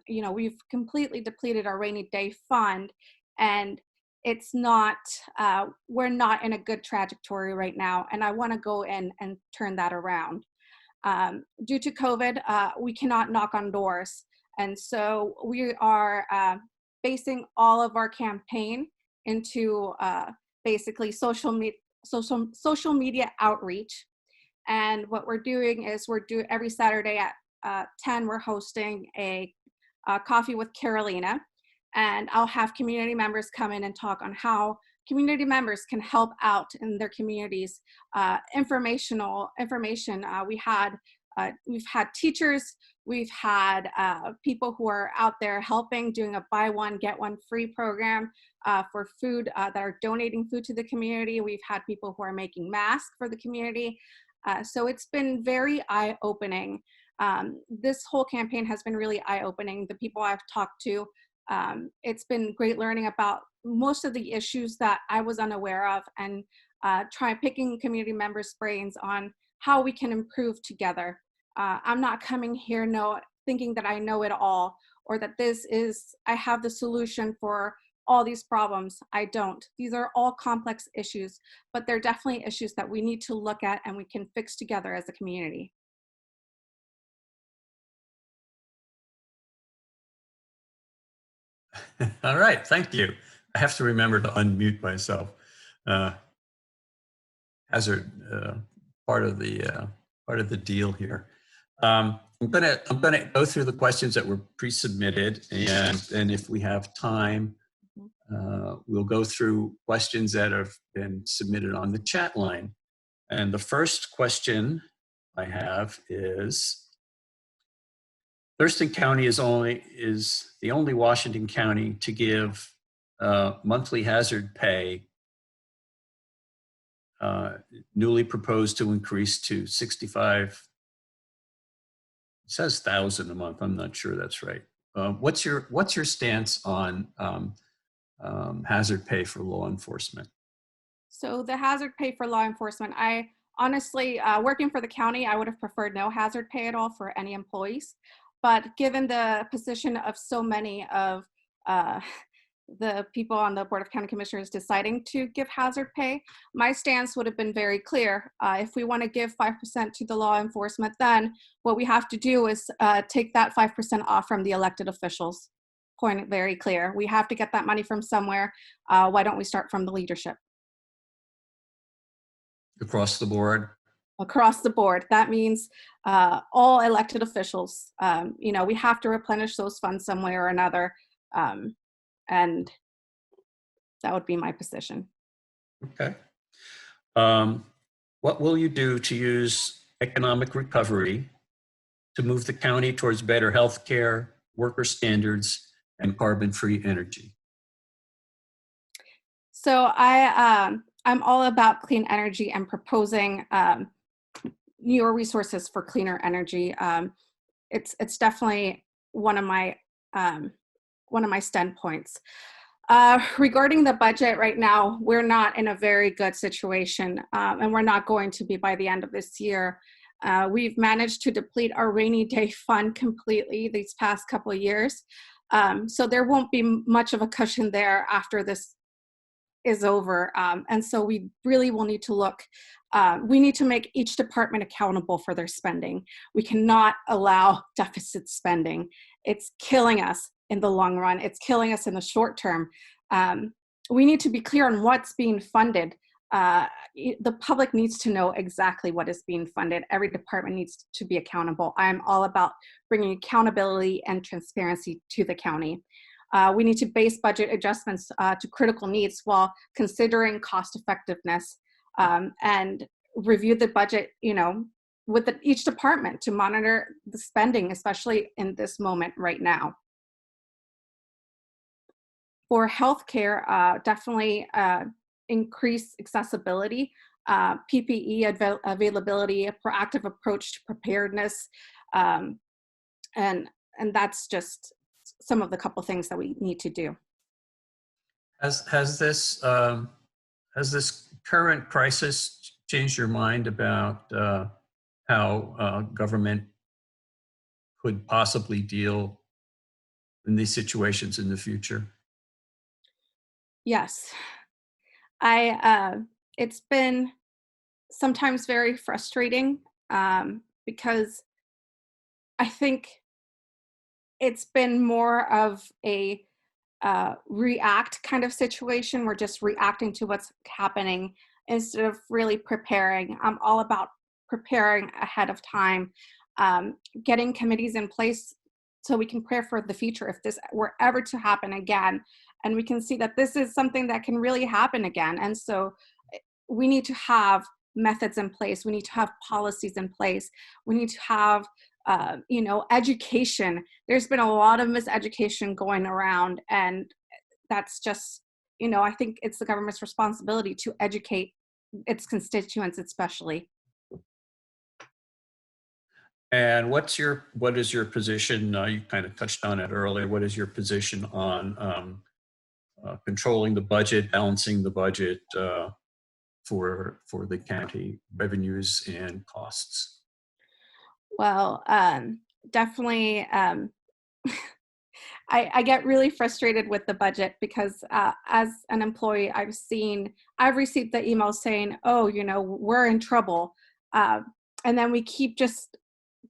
we've completely depleted our rainy day fund, and it's not, we're not in a good trajectory right now, and I want to go in and turn that around. Due to COVID, we cannot knock on doors, and so we are basing all of our campaign into basically social media outreach. And what we're doing is every Saturday at 10, we're hosting a coffee with Carolina, and I'll have community members come in and talk on how community members can help out in their communities. Information. We've had teachers, we've had people who are out there helping, doing a buy one, get one free program for food, that are donating food to the community. We've had people who are making masks for the community. So it's been very eye-opening. This whole campaign has been really eye-opening. The people I've talked to, it's been great learning about most of the issues that I was unaware of, and picking community members' brains on how we can improve together. I'm not coming here thinking that I know it all, or that I have the solution for all these problems. I don't. These are all complex issues, but they're definitely issues that we need to look at and we can fix together as a community. All right, thank you. I have to remember to unmute myself. Hazard, part of the deal here. I'm gonna go through the questions that were pre-submitted, and if we have time, We'll go through questions that have been submitted on the chat line. And the first question I have is, Thurston County is the only Washington county to give monthly hazard pay, newly proposed to increase to 65. It says 1,000 a month. I'm not sure that's right. What's your stance on hazard pay for law enforcement? So the hazard pay for law enforcement, I honestly, working for the county, I would have preferred no hazard pay at all for any employees. But given the position of so many of the people on the Board of County Commissioners deciding to give hazard pay, my stance would have been very clear. If we want to give 5% to the law enforcement, then what we have to do is take that 5% off from the elected officials. Point very clear. We have to get that money from somewhere. Why don't we start from the leadership? Across the board? Across the board. That means all elected officials. We have to replenish those funds some way or another. And that would be my position. Okay. What will you do to use economic recovery to move the county towards better health care, worker standards, and carbon-free energy? So I'm all about clean energy and proposing newer resources for cleaner energy. It's definitely one of my standpoints. Regarding the budget right now, we're not in a very good situation, and we're not going to be by the end of this year. We've managed to deplete our rainy day fund completely these past couple of years. So there won't be much of a cushion there after this is over. And so we really will need to look, we need to make each department accountable for their spending. We cannot allow deficit spending. It's killing us in the long run. It's killing us in the short term. We need to be clear on what's being funded. The public needs to know exactly what is being funded. Every department needs to be accountable. I'm all about bringing accountability and transparency to the county. We need to base budget adjustments to critical needs while considering cost effectiveness, and review the budget, with each department to monitor the spending, especially in this moment right now. For healthcare, definitely increase accessibility, PPE availability, a proactive approach to preparedness, and that's just some of the couple things that we need to do. Has this current crisis changed your mind about how government could possibly deal in these situations in the future? Yes, it's been sometimes very frustrating because I think it's been more of a react kind of situation. We're just reacting to what's happening instead of really preparing. I'm all about preparing ahead of time, getting committees in place so we can prepare for the future if this were ever to happen again. And we can see that this is something that can really happen again. And so we need to have methods in place. We need to have policies in place. We need to have education. There's been a lot of miseducation going around, and that's just, I think it's the government's responsibility to educate its constituents, especially. And what is your position? You kind of touched on it earlier. What is your position on controlling the budget, balancing the budget for the county revenues and costs? Well, definitely, I get really frustrated with the budget because as an employee, I've received the email saying, oh, we're in trouble. And then we keep just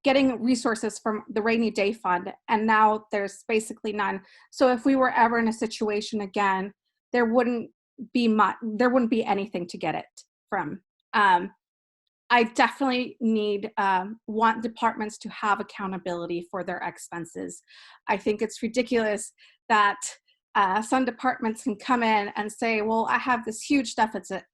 getting resources from the rainy day fund, and now there's basically none. So if we were ever in a situation again, there wouldn't be anything to get it from. I definitely want departments to have accountability for their expenses. I think it's ridiculous that some departments can come in and say, well, I have this huge deficit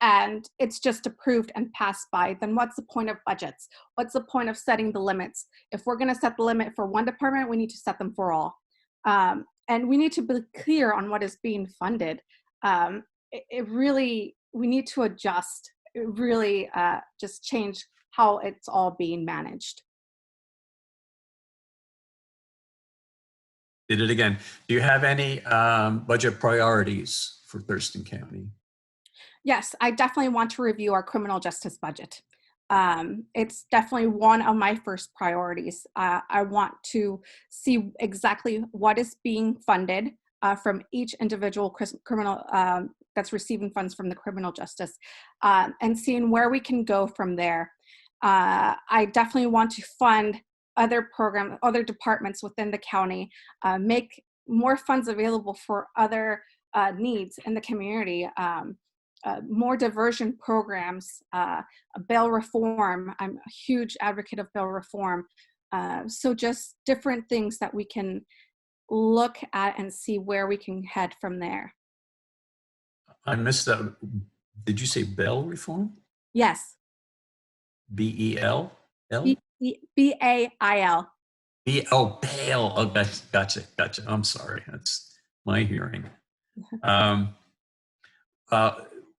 and it's just approved and passed by, then what's the point of budgets? What's the point of setting the limits? If we're going to set the limit for one department, we need to set them for all. And we need to be clear on what is being funded. We need to adjust, really just change how it's all being managed. Did it again. Do you have any budget priorities for Thurston County? Yes, I definitely want to review our criminal justice budget. It's definitely one of my first priorities. I want to see exactly what is being funded from each individual criminal that's receiving funds from the criminal justice, and seeing where we can go from there. I definitely want to fund other programs, other departments within the county, make more funds available for other needs in the community. More diversion programs, bail reform. I'm a huge advocate of bail reform. So just different things that we can look at and see where we can head from there. I missed that. Did you say bail reform? Yes. B-E-L? B-A-I-L. Oh, bail. Oh, gotcha. I'm sorry. That's my hearing.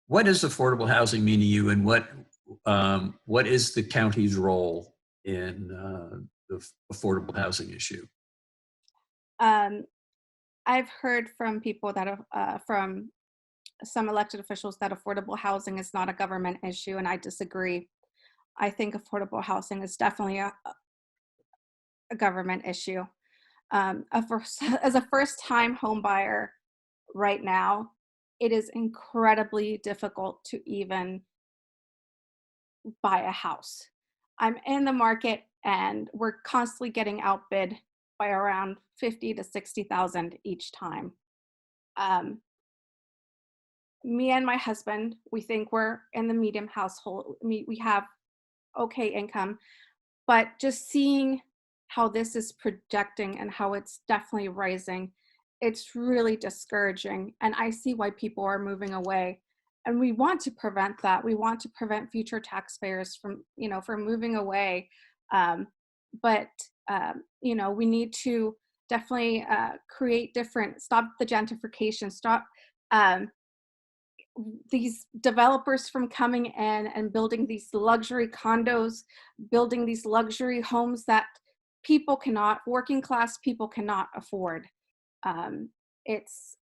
What does affordable housing mean to you, and what is the county's role in the affordable housing issue? I've heard from people that from some elected officials that affordable housing is not a government issue, and I disagree. I think affordable housing is definitely a government issue. As a first-time home buyer right now, it is incredibly difficult to even buy a house. I'm in the market and we're constantly getting outbid by around 50 to 60,000 each time. Me and my husband, we think we're in the medium household. We have okay income, but just seeing how this is projecting and how it's definitely rising, it's really discouraging. And I see why people are moving away. And we want to prevent that. We want to prevent future taxpayers from moving away. But we need to definitely stop the gentrification, stop these developers from coming in and building these luxury condos, building these luxury homes that working class people cannot afford. It's,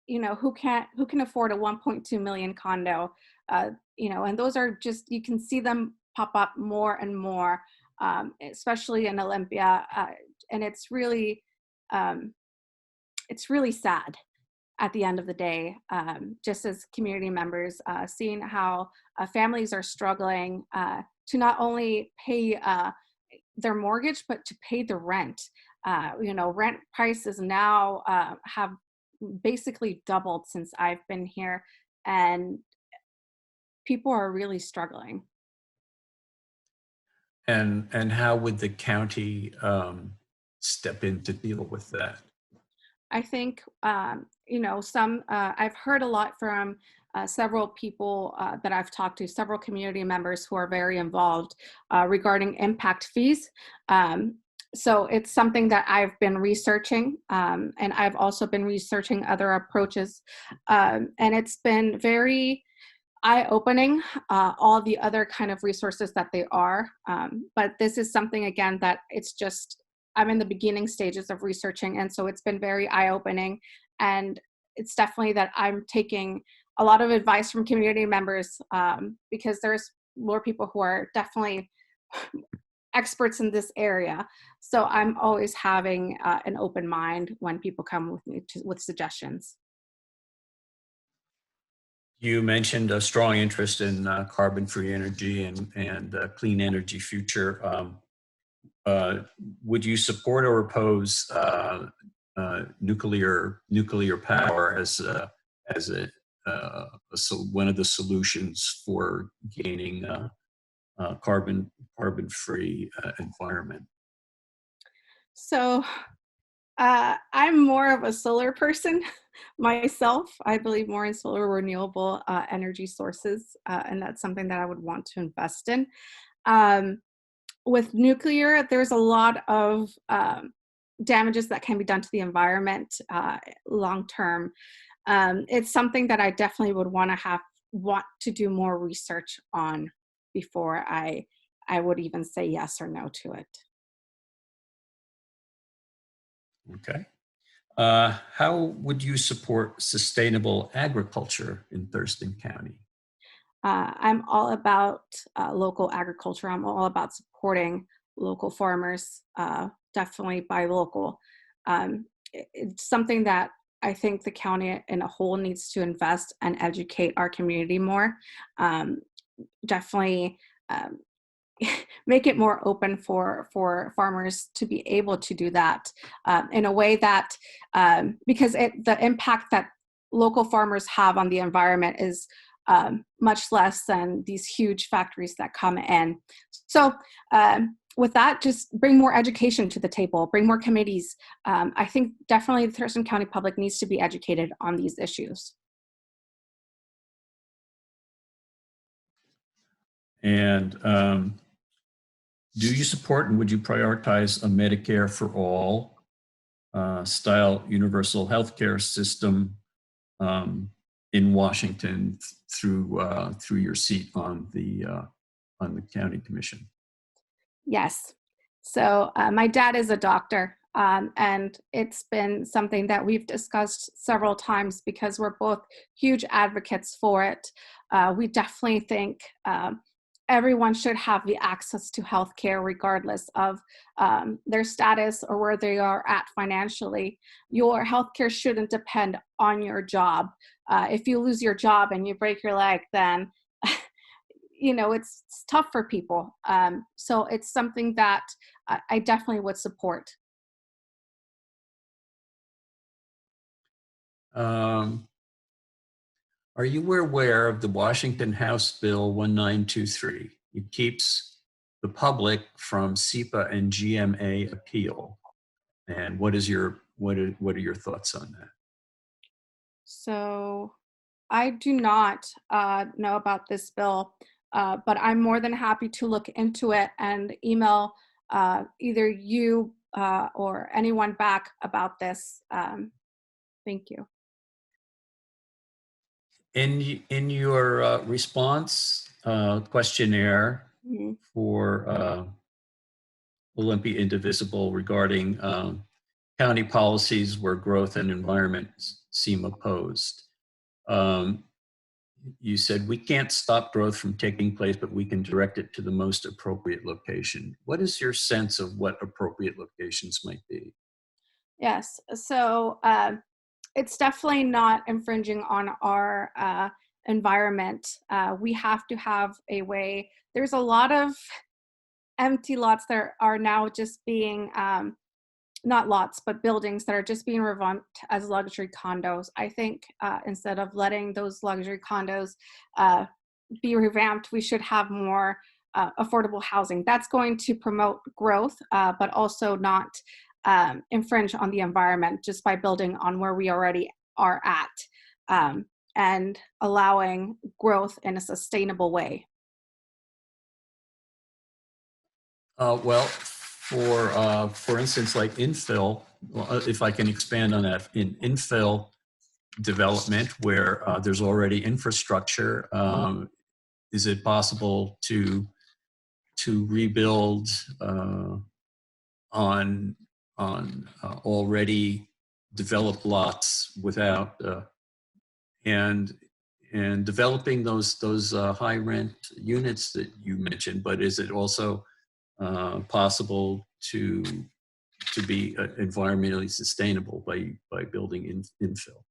who can afford a 1.2 million condo, and those are just, you can see them pop up more and more, especially in Olympia. And it's really sad at the end of the day, just as community members, seeing how families are struggling to not only pay their mortgage, but to pay the rent. Rent prices now have basically doubled since I've been here, and people are really struggling. And how would the county step in to deal with that? I think, I've heard a lot from several people that I've talked to, several community members who are very involved regarding impact fees. So it's something that I've been researching, and I've also been researching other approaches. And it's been very eye-opening, all the other kind of resources that they are. But this is something, again, that I'm in the beginning stages of researching. And so it's been very eye-opening. And it's definitely that I'm taking a lot of advice from community members, because there's more people who are definitely experts in this area. So I'm always having an open mind when people come with me with suggestions. You mentioned a strong interest in carbon-free energy and clean energy future. Would you support or oppose nuclear power as one of the solutions for gaining carbon-free environment? So I'm more of a solar person myself. I believe more in solar renewable energy sources, and that's something that I would want to invest in. Um, with nuclear, there's a lot of damages that can be done to the environment long term. It's something that I definitely would want to do more research on before I would even say yes or no to it. Okay. How would you support sustainable agriculture in Thurston County? I'm all about local agriculture. I'm all about supporting local farmers, definitely buy local. It's something that I think the county in a whole needs to invest and educate our community more. Um, definitely um, make it more open for farmers to be able to do that in a way that because the impact that local farmers have on the environment is much less than these huge factories that come in. So with that, just bring more education to the table, bring more committees. I think definitely the Thurston County public needs to be educated on these issues. And do you support and would you prioritize a Medicare for all style universal healthcare system in Washington through your seat on the county commission? Yes. So my dad is a doctor, and it's been something that we've discussed several times because we're both huge advocates for it. We definitely think everyone should have the access to healthcare regardless of their status or where they are at financially. Your healthcare shouldn't depend on your job. If you lose your job and you break your leg, then it's tough for people. So it's something that I definitely would support. Are you aware of the Washington House Bill 1923? It keeps the public from SEPA and GMA appeal. And what are your thoughts on that? So I do not know about this bill, but I'm more than happy to look into it and email either you or anyone back about this. Thank you. In your response questionnaire Mhm. for Olympia Indivisible regarding county policies where growth and environment seem opposed, you said we can't stop growth from taking place, but we can direct it to the most appropriate location. What is your sense of what appropriate locations might be? Yes. So it's definitely not infringing on our environment. We have to have a way. There's a lot of empty lots that are now just being, not lots, but buildings that are just being revamped as luxury condos. I think instead of letting those luxury condos be revamped, we should have more affordable housing. That's going to promote growth, but also not infringe on the environment just by building on where we already are at and allowing growth in a sustainable way. Well, for instance, like infill, if I can expand on that, in infill development where there's already infrastructure, is it possible to rebuild on already developed lots without and developing those high rent units that you mentioned? But is it also possible to be environmentally sustainable by building infill?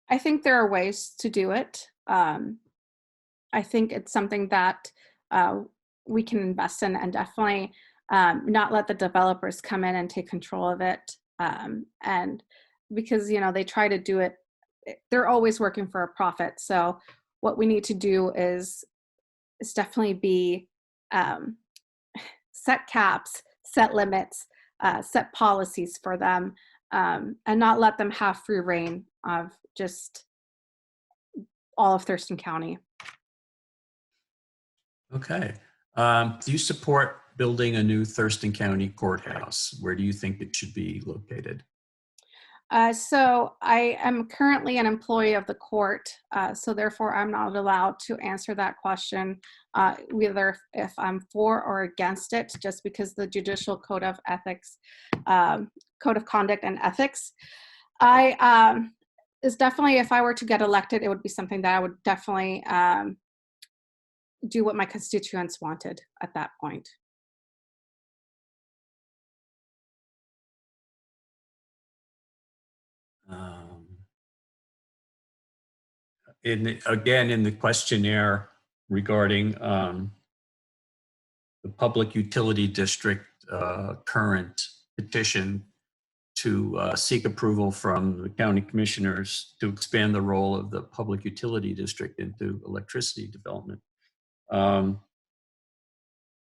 I think there are ways to do it. I think it's something that we can invest in and definitely not let the developers come in and take control of it. And because, they try to do it, they're always working for a profit. So what we need to do is definitely be set caps, set limits, set policies for them, and not let them have free reign of just all of Thurston County. Okay. Do you support building a new Thurston County courthouse? Where do you think it should be located? So I am currently an employee of the court, so therefore I'm not allowed to answer that question, whether if I'm for or against it, just because the Judicial Code of Ethics, Code of Conduct and Ethics. Is definitely, if I were to get elected, it would be something that I would definitely do what my constituents wanted at that point. Again, in the questionnaire regarding the Public Utility District current petition to seek approval from the county commissioners to expand the role of the Public Utility District into electricity development.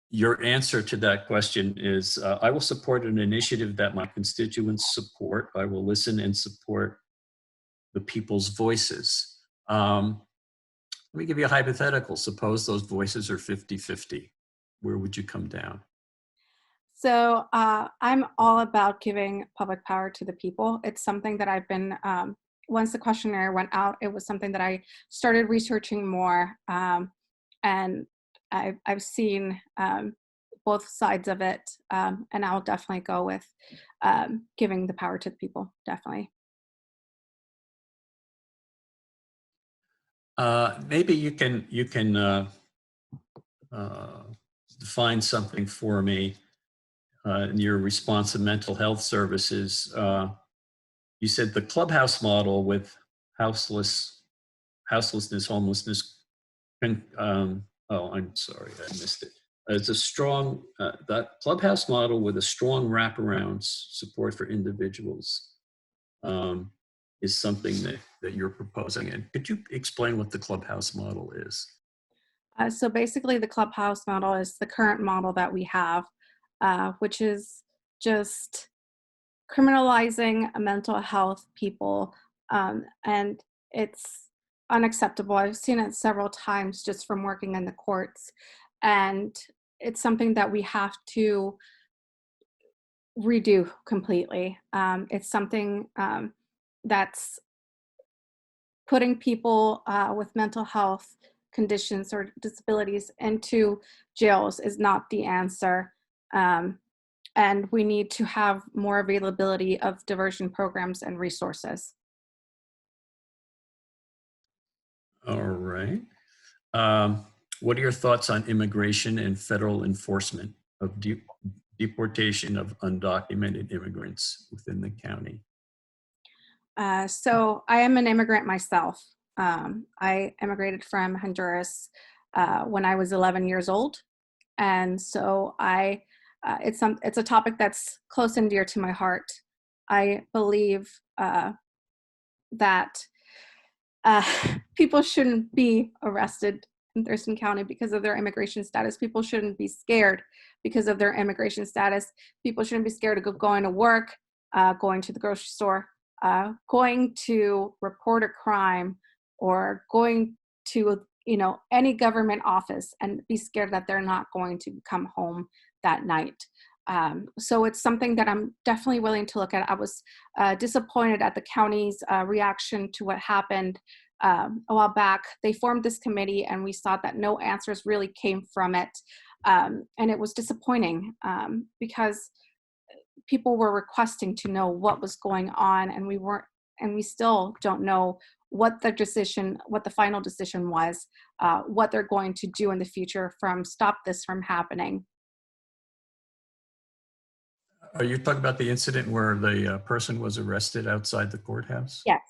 Your answer to that question is, I will support an initiative that my constituents support. I will listen and support the people's voices. Let me give you a hypothetical. Suppose those voices are 50-50. Where would you come down? So I'm all about giving public power to the people. It's something that I've been, once the questionnaire went out, it was something that I started researching more. And I've seen both sides of it. And I'll definitely go with giving the power to the people, definitely. Maybe you can define something for me in your response to mental health services. You said the clubhouse model with houselessness, homelessness. Oh, I'm sorry, I missed it. It's a strong, that clubhouse model with a strong wraparound support for individuals is something that you're proposing. And could you explain what the clubhouse model is? So basically the clubhouse model is the current model that we have, which is just criminalizing mental health people. And it's unacceptable. I've seen it several times just from working in the courts. And it's something that we have to redo completely. It's something that's putting people with mental health conditions or disabilities into jails is not the answer. And we need to have more availability of diversion programs and resources. All right. What are your thoughts on immigration and federal enforcement of deportation of undocumented immigrants within the county? So I am an immigrant myself. I immigrated from Honduras when I was 11 years old. And so it's a topic that's close and dear to my heart. I believe that people shouldn't be arrested in Thurston County because of their immigration status. People shouldn't be scared because of their immigration status. People shouldn't be scared of going to work, going to the grocery store, going to report a crime, or going to any government office and be scared that they're not going to come home that night. So it's something that I'm definitely willing to look at. I was disappointed at the county's reaction to what happened a while back. They formed this committee and we saw that no answers really came from it. And it was disappointing because people were requesting to know what was going on, and we still don't know what the final decision was, what they're going to do in the future from stop this from happening. Are you talking about the incident where the person was arrested outside the courthouse? Yes.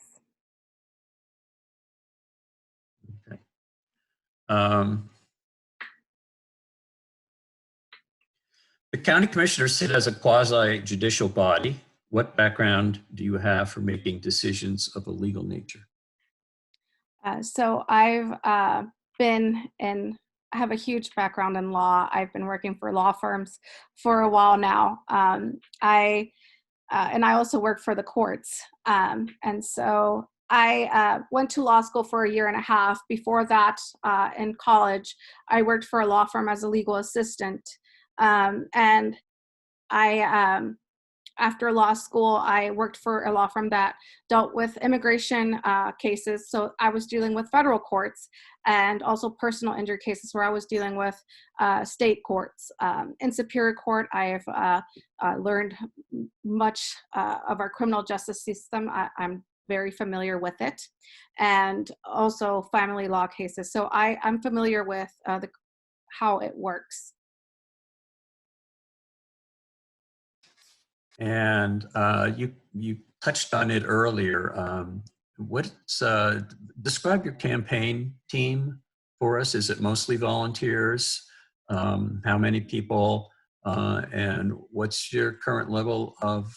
Okay. The county commissioners sit as a quasi-judicial body. What background do you have for making decisions of a legal nature? So I've been in have a huge background in law. I've been working for law firms for a while now. And I also work for the courts. And so I went to law school for a year and a half. Before that, in college, I worked for a law firm as a legal assistant. And after law school, I worked for a law firm that dealt with immigration cases. So I was dealing with federal courts and also personal injury cases where I was dealing with state courts. In Superior Court, I have learned much of our criminal justice system. I'm very familiar with it, and also family law cases. So I'm familiar with how it works. And you touched on it earlier. Describe your campaign team for us? Is it mostly volunteers? How many people? And what's your current level of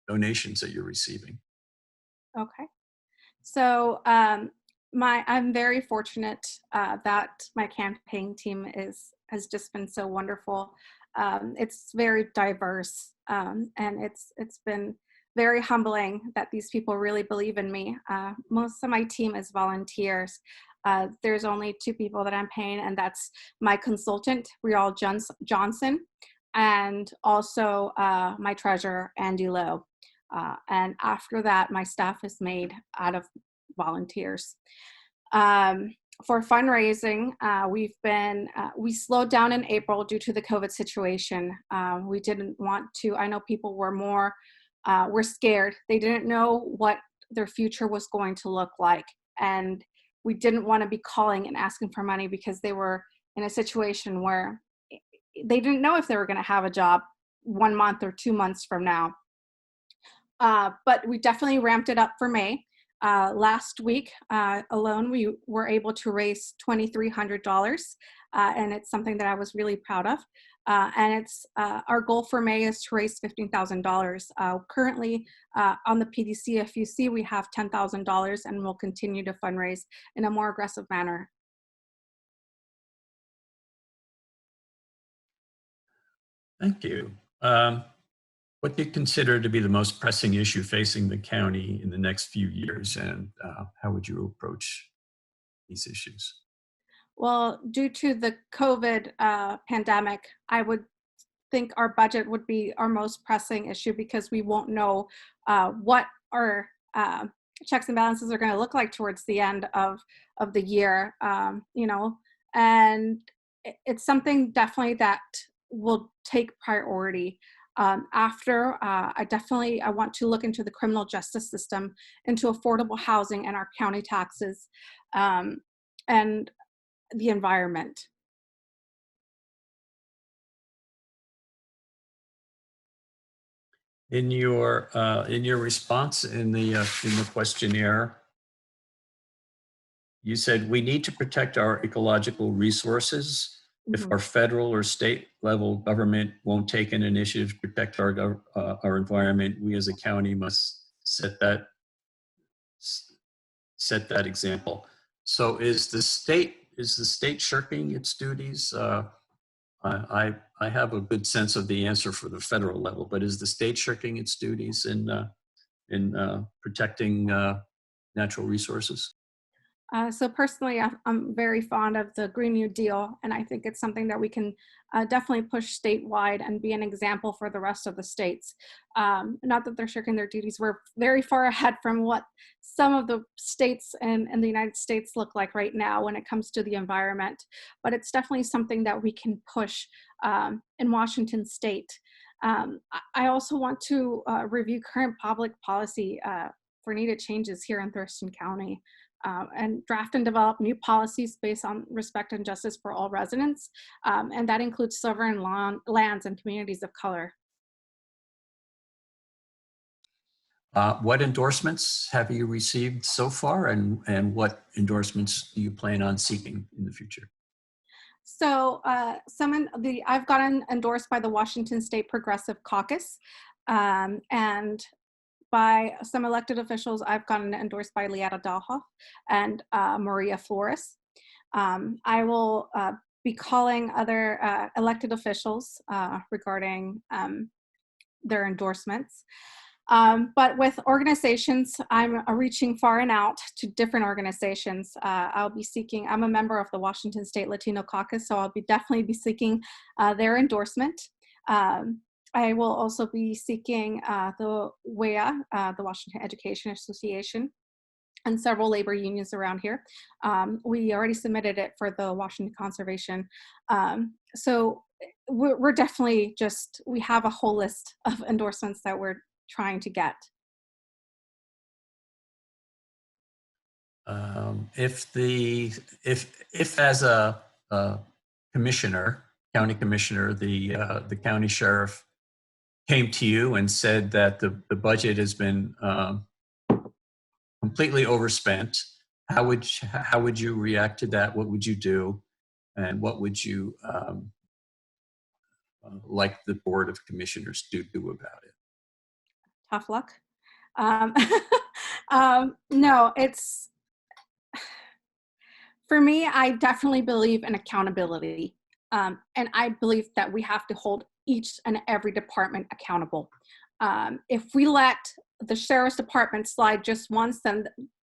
donations that you're receiving? Okay. So I'm very fortunate that my campaign team has just been so wonderful. It's very diverse, and it's been very humbling that these people really believe in me. Most of my team is volunteers. There's only 2 people that I'm paying, and that's my consultant, Rial Johnson, and also my treasurer, Andy Lowe. And after that, my staff is made out of volunteers. For fundraising, we slowed down in April due to the COVID situation. We didn't want to, I know people were scared. They didn't know what their future was going to look like. And we didn't want to be calling and asking for money because they were in a situation where they didn't know if they were going to have a job 1 month or 2 months from now. But we definitely ramped it up for May. Last week alone, we were able to raise $2,300, and it's something that I was really proud of. And it's our goal for May is to raise $15,000. Currently, on the PDC, if you see, we have $10,000, and we'll continue to fundraise in a more aggressive manner. Thank you. What do you consider to be the most pressing issue facing the county in the next few years, and how would you approach these issues? Well, due to the COVID pandemic, I would think our budget would be our most pressing issue because we won't know what our checks and balances are going to look like towards the end of the year, and it's something definitely that will take priority. After, I want to look into the criminal justice system, into affordable housing and our county taxes, and the environment. In your response in the questionnaire, you said we need to protect our ecological resources. If our federal or state level government won't take an initiative to protect our environment, we as a county must set that example. So is the state shirking its duties? I have a good sense of the answer for the federal level, but is the state shirking its duties in protecting natural resources? So personally, I'm very fond of the Green New Deal, and I think it's something that we can definitely push statewide and be an example for the rest of the states. Not that they're shirking their duties. We're very far ahead from what some of the states in the United States look like right now when it comes to the environment, but it's definitely something that we can push in Washington state. I also want to review current public policy for needed changes here in Thurston County. And draft and develop new policies based on respect and justice for all residents. And that includes sovereign lands and communities of color. What endorsements have you received so far, and what endorsements do you plan on seeking in the future? So I've gotten endorsed by the Washington State Progressive Caucus, and by some elected officials. I've gotten endorsed by Liada Dalhoff and Maria Flores. I will be calling other elected officials regarding their endorsements. But with organizations, I'm reaching far and out to different organizations. I'll be seeking, I'm a member of the Washington State Latino Caucus, so I'll be definitely be seeking their endorsement. I will also be seeking the WEA, the Washington Education Association, and several labor unions around here. We already submitted it for the Washington Conservation. So we're definitely just, we have a whole list of endorsements that we're trying to get. If as a commissioner, county commissioner, the county sheriff came to you and said that the budget has been completely overspent, how would you react to that? What would you do, and what would you like the Board of Commissioners to do about it? Tough luck. No, it's, for me, I definitely believe in accountability. And I believe that we have to hold each and every department accountable. If we let the sheriff's department slide just once, then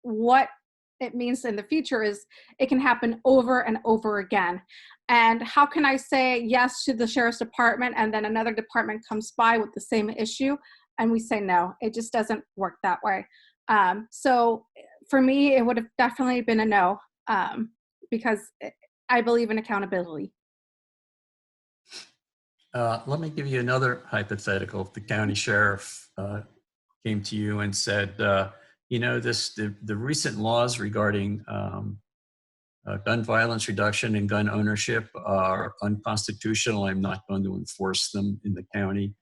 what it means in the future is it can happen over and over again. And how can I say yes to the sheriff's department and then another department comes by with the same issue and we say no? It just doesn't work that way. So for me, it would have definitely been a no, because I believe in accountability. Let me give you another hypothetical. If the county sheriff came to you and said, you know, the recent laws regarding gun violence reduction and gun ownership are unconstitutional. I'm not going to enforce them in the county.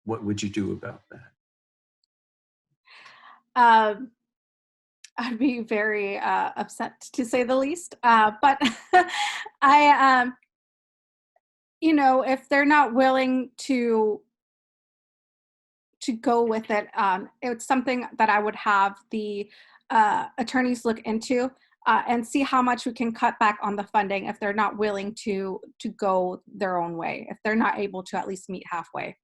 What would you do about that? I'd be very upset, to say the least. But I, you know, if they're not willing to go with it, it's something that I would have the attorneys look into and see how much we can cut back on the funding if they're not willing to go their own way, if they're not able to at least meet halfway.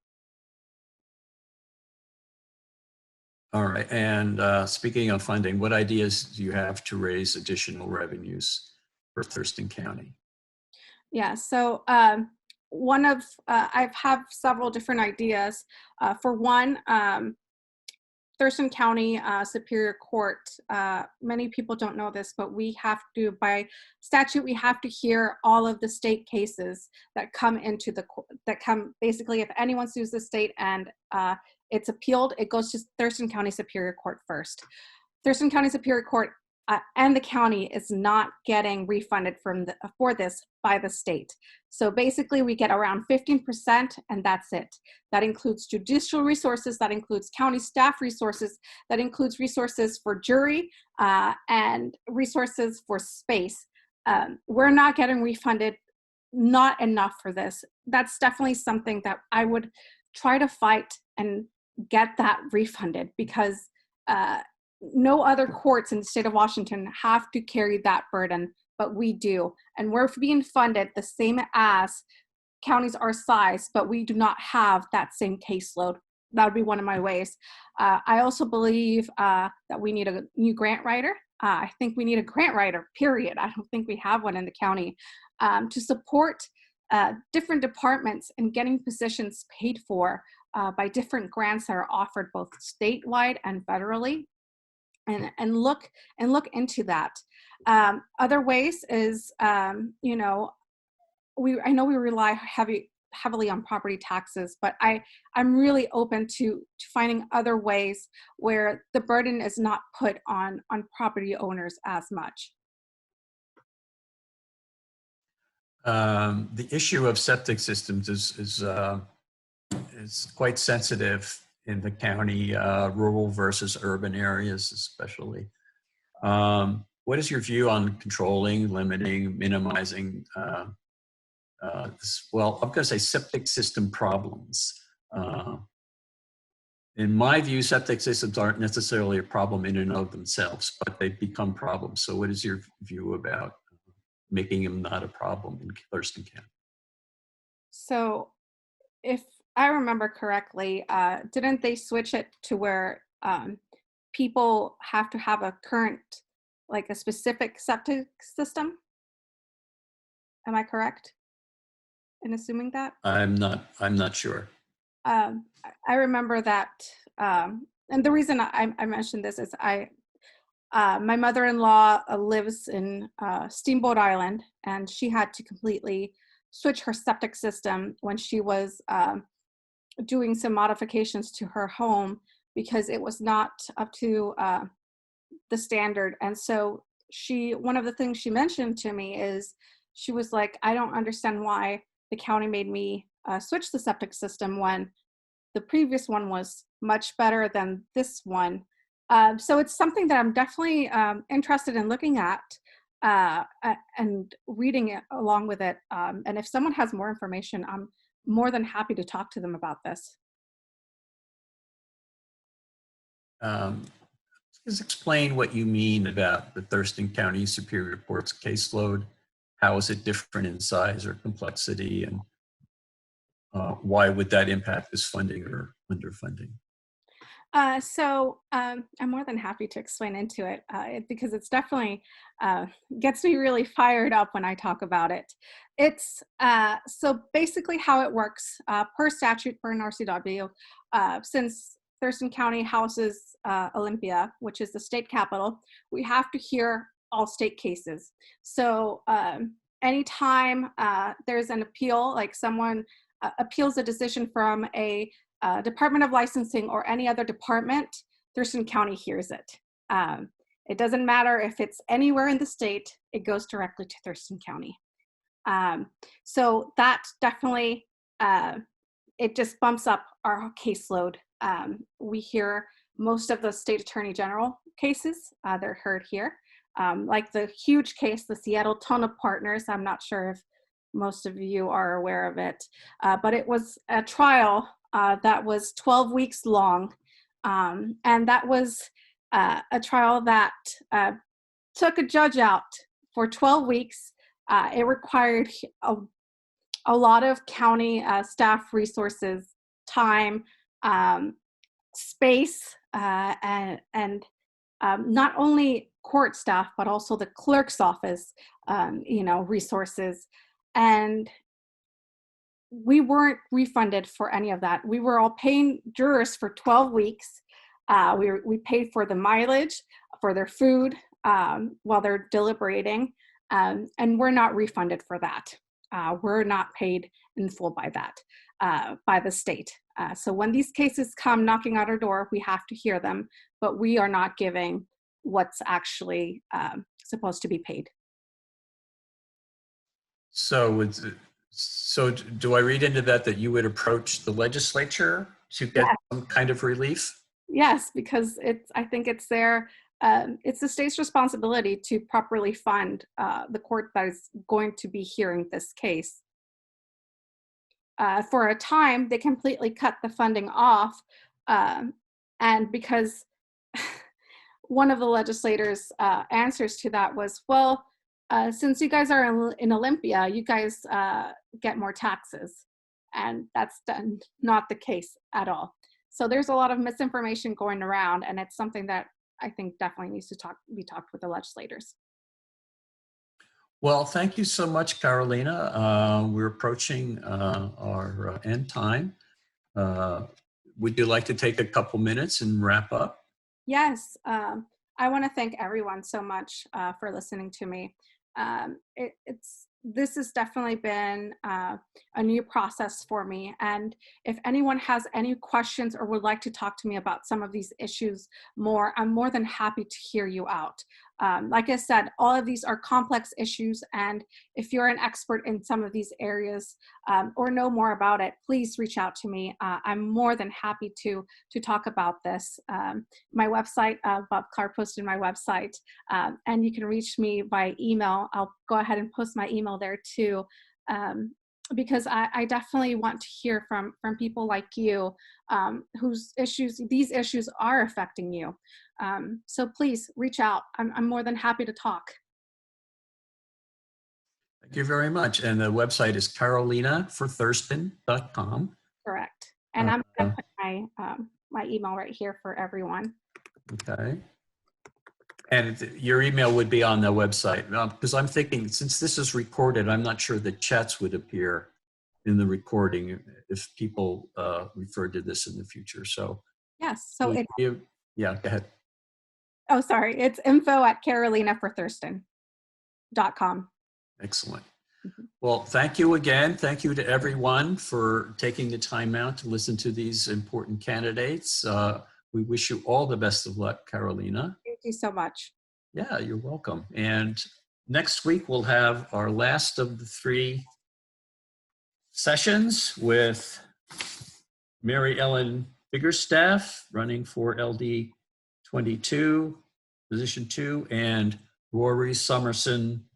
All right. And speaking of funding, what ideas do you have to raise additional revenues for Thurston County? Yeah, so one of, I have several different ideas. For one, Thurston County Superior Court, many people don't know this, but we have to, by statute, we have to hear all of the state cases that come into the, basically, if anyone sues the state and it's appealed, it goes to Thurston County Superior Court first. Thurston County Superior Court and the county is not getting refunded for this by the state. So basically we get around 15% and that's it. That includes judicial resources, that includes county staff resources, that includes resources for jury and resources for space. We're not getting refunded, not enough for this. That's definitely something that I would try to fight and get that refunded, because no other courts in the state of Washington have to carry that burden, but we do. And we're being funded the same as counties our size, but we do not have that same caseload. That would be one of my ways. I also believe that we need a new grant writer. I think we need a grant writer, period. I don't think we have one in the county, to support different departments in getting positions paid for by different grants that are offered both statewide and federally. And look into that. Other ways is, you know, I know we rely heavily on property taxes, but I'm really open to finding other ways where the burden is not put on property owners as much. The issue of septic systems is quite sensitive in the county, rural versus urban areas especially. What is your view on controlling, limiting, minimizing, well, I'm going to say septic system problems? In my view, septic systems aren't necessarily a problem in and of themselves, but they become problems. So what is your view about making them not a problem in Thurston County? So if I remember correctly, didn't they switch it to where people have to have a current, like a specific septic system? Am I correct in assuming that? I'm not sure. I remember that, and the reason I mentioned this is my mother-in-law lives in Steamboat Island, and she had to completely switch her septic system when she was doing some modifications to her home because it was not up to the standard. And so one of the things she mentioned to me is she was like, I don't understand why the county made me switch the septic system when the previous one was much better than this one. So it's something that I'm definitely interested in looking at and reading it along with it. And if someone has more information, I'm more than happy to talk to them about this. Just explain what you mean about the Thurston County Superior Court's caseload. How is it different in size or complexity, and why would that impact this funding or underfunding? I'm more than happy to explain into it because it's definitely gets me really fired up when I talk about it. It's so basically how it works per statute per NRCW, since Thurston County houses Olympia, which is the state capital, we have to hear all state cases. So anytime there's an appeal, like someone appeals a decision from a Department of Licensing or any other department, Thurston County hears it. It doesn't matter if it's anywhere in the state, it goes directly to Thurston County. So that definitely, it just bumps up our caseload. We hear most of the state attorney general cases, they're heard here. Like the huge case, the Seattle Tona Partners, I'm not sure if most of you are aware of it, but it was a trial that was 12 weeks long. And that was a trial that took a judge out for 12 weeks. It required a lot of county staff resources, time, space, and not only court staff, but also the clerk's office, resources. And we weren't refunded for any of that. We were all paying jurors for 12 weeks. We paid for the mileage, for their food while they're deliberating, and we're not refunded for that. We're not paid in full by that, by the state. So when these cases come knocking at our door, we have to hear them, but we are not giving what's actually supposed to be paid. So do I read into that you would approach the legislature to get some kind of relief? Yes, because I think it's it's the state's responsibility to properly fund the court that is going to be hearing this case. For a time, they completely cut the funding off, and because one of the legislators' answers to that was, well, since you guys are in Olympia, you guys get more taxes. And that's not the case at all. So there's a lot of misinformation going around, and it's something that I think definitely needs to be talked with the legislators. Well, thank you so much, Carolina. We're approaching our end time. Would you like to take a couple minutes and wrap up? Yes, I want to thank everyone so much for listening to me. This has definitely been a new process for me. And if anyone has any questions or would like to talk to me about some of these issues more, I'm more than happy to hear you out. Like I said, all of these are complex issues. And if you're an expert in some of these areas or know more about it, please reach out to me. I'm more than happy to talk about this. My website, Bob Clark posted my website, and you can reach me by email. I'll go ahead and post my email there too. because I definitely want to hear from people like you, whose these issues are affecting you. So please reach out. I'm more than happy to talk. Thank you very much. And the website is carolinaforthurston.com. Correct. And I'm Uh, going to put my email right here for everyone. Okay. And your email would be on the website, because I'm thinking, since this is recorded, I'm not sure the chats would appear in the recording if people referred to this in the future. So Yes. So yeah, go ahead. oh, sorry. It's info@carolinaforthurston.com. Excellent. Mhm. Well, thank you again. Thank you to everyone for taking the time out to listen to these important candidates. We wish you all the best of luck, Carolina. Thank you so much. Yeah, you're welcome. And next week, we'll have our last of the 3 sessions with Mary Ellen Biggerstaff running for LD 22, position 2, and Rory Summerson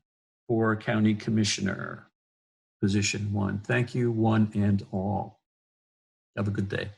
for County Commissioner, position 1. Thank you, one and all. Have a good day.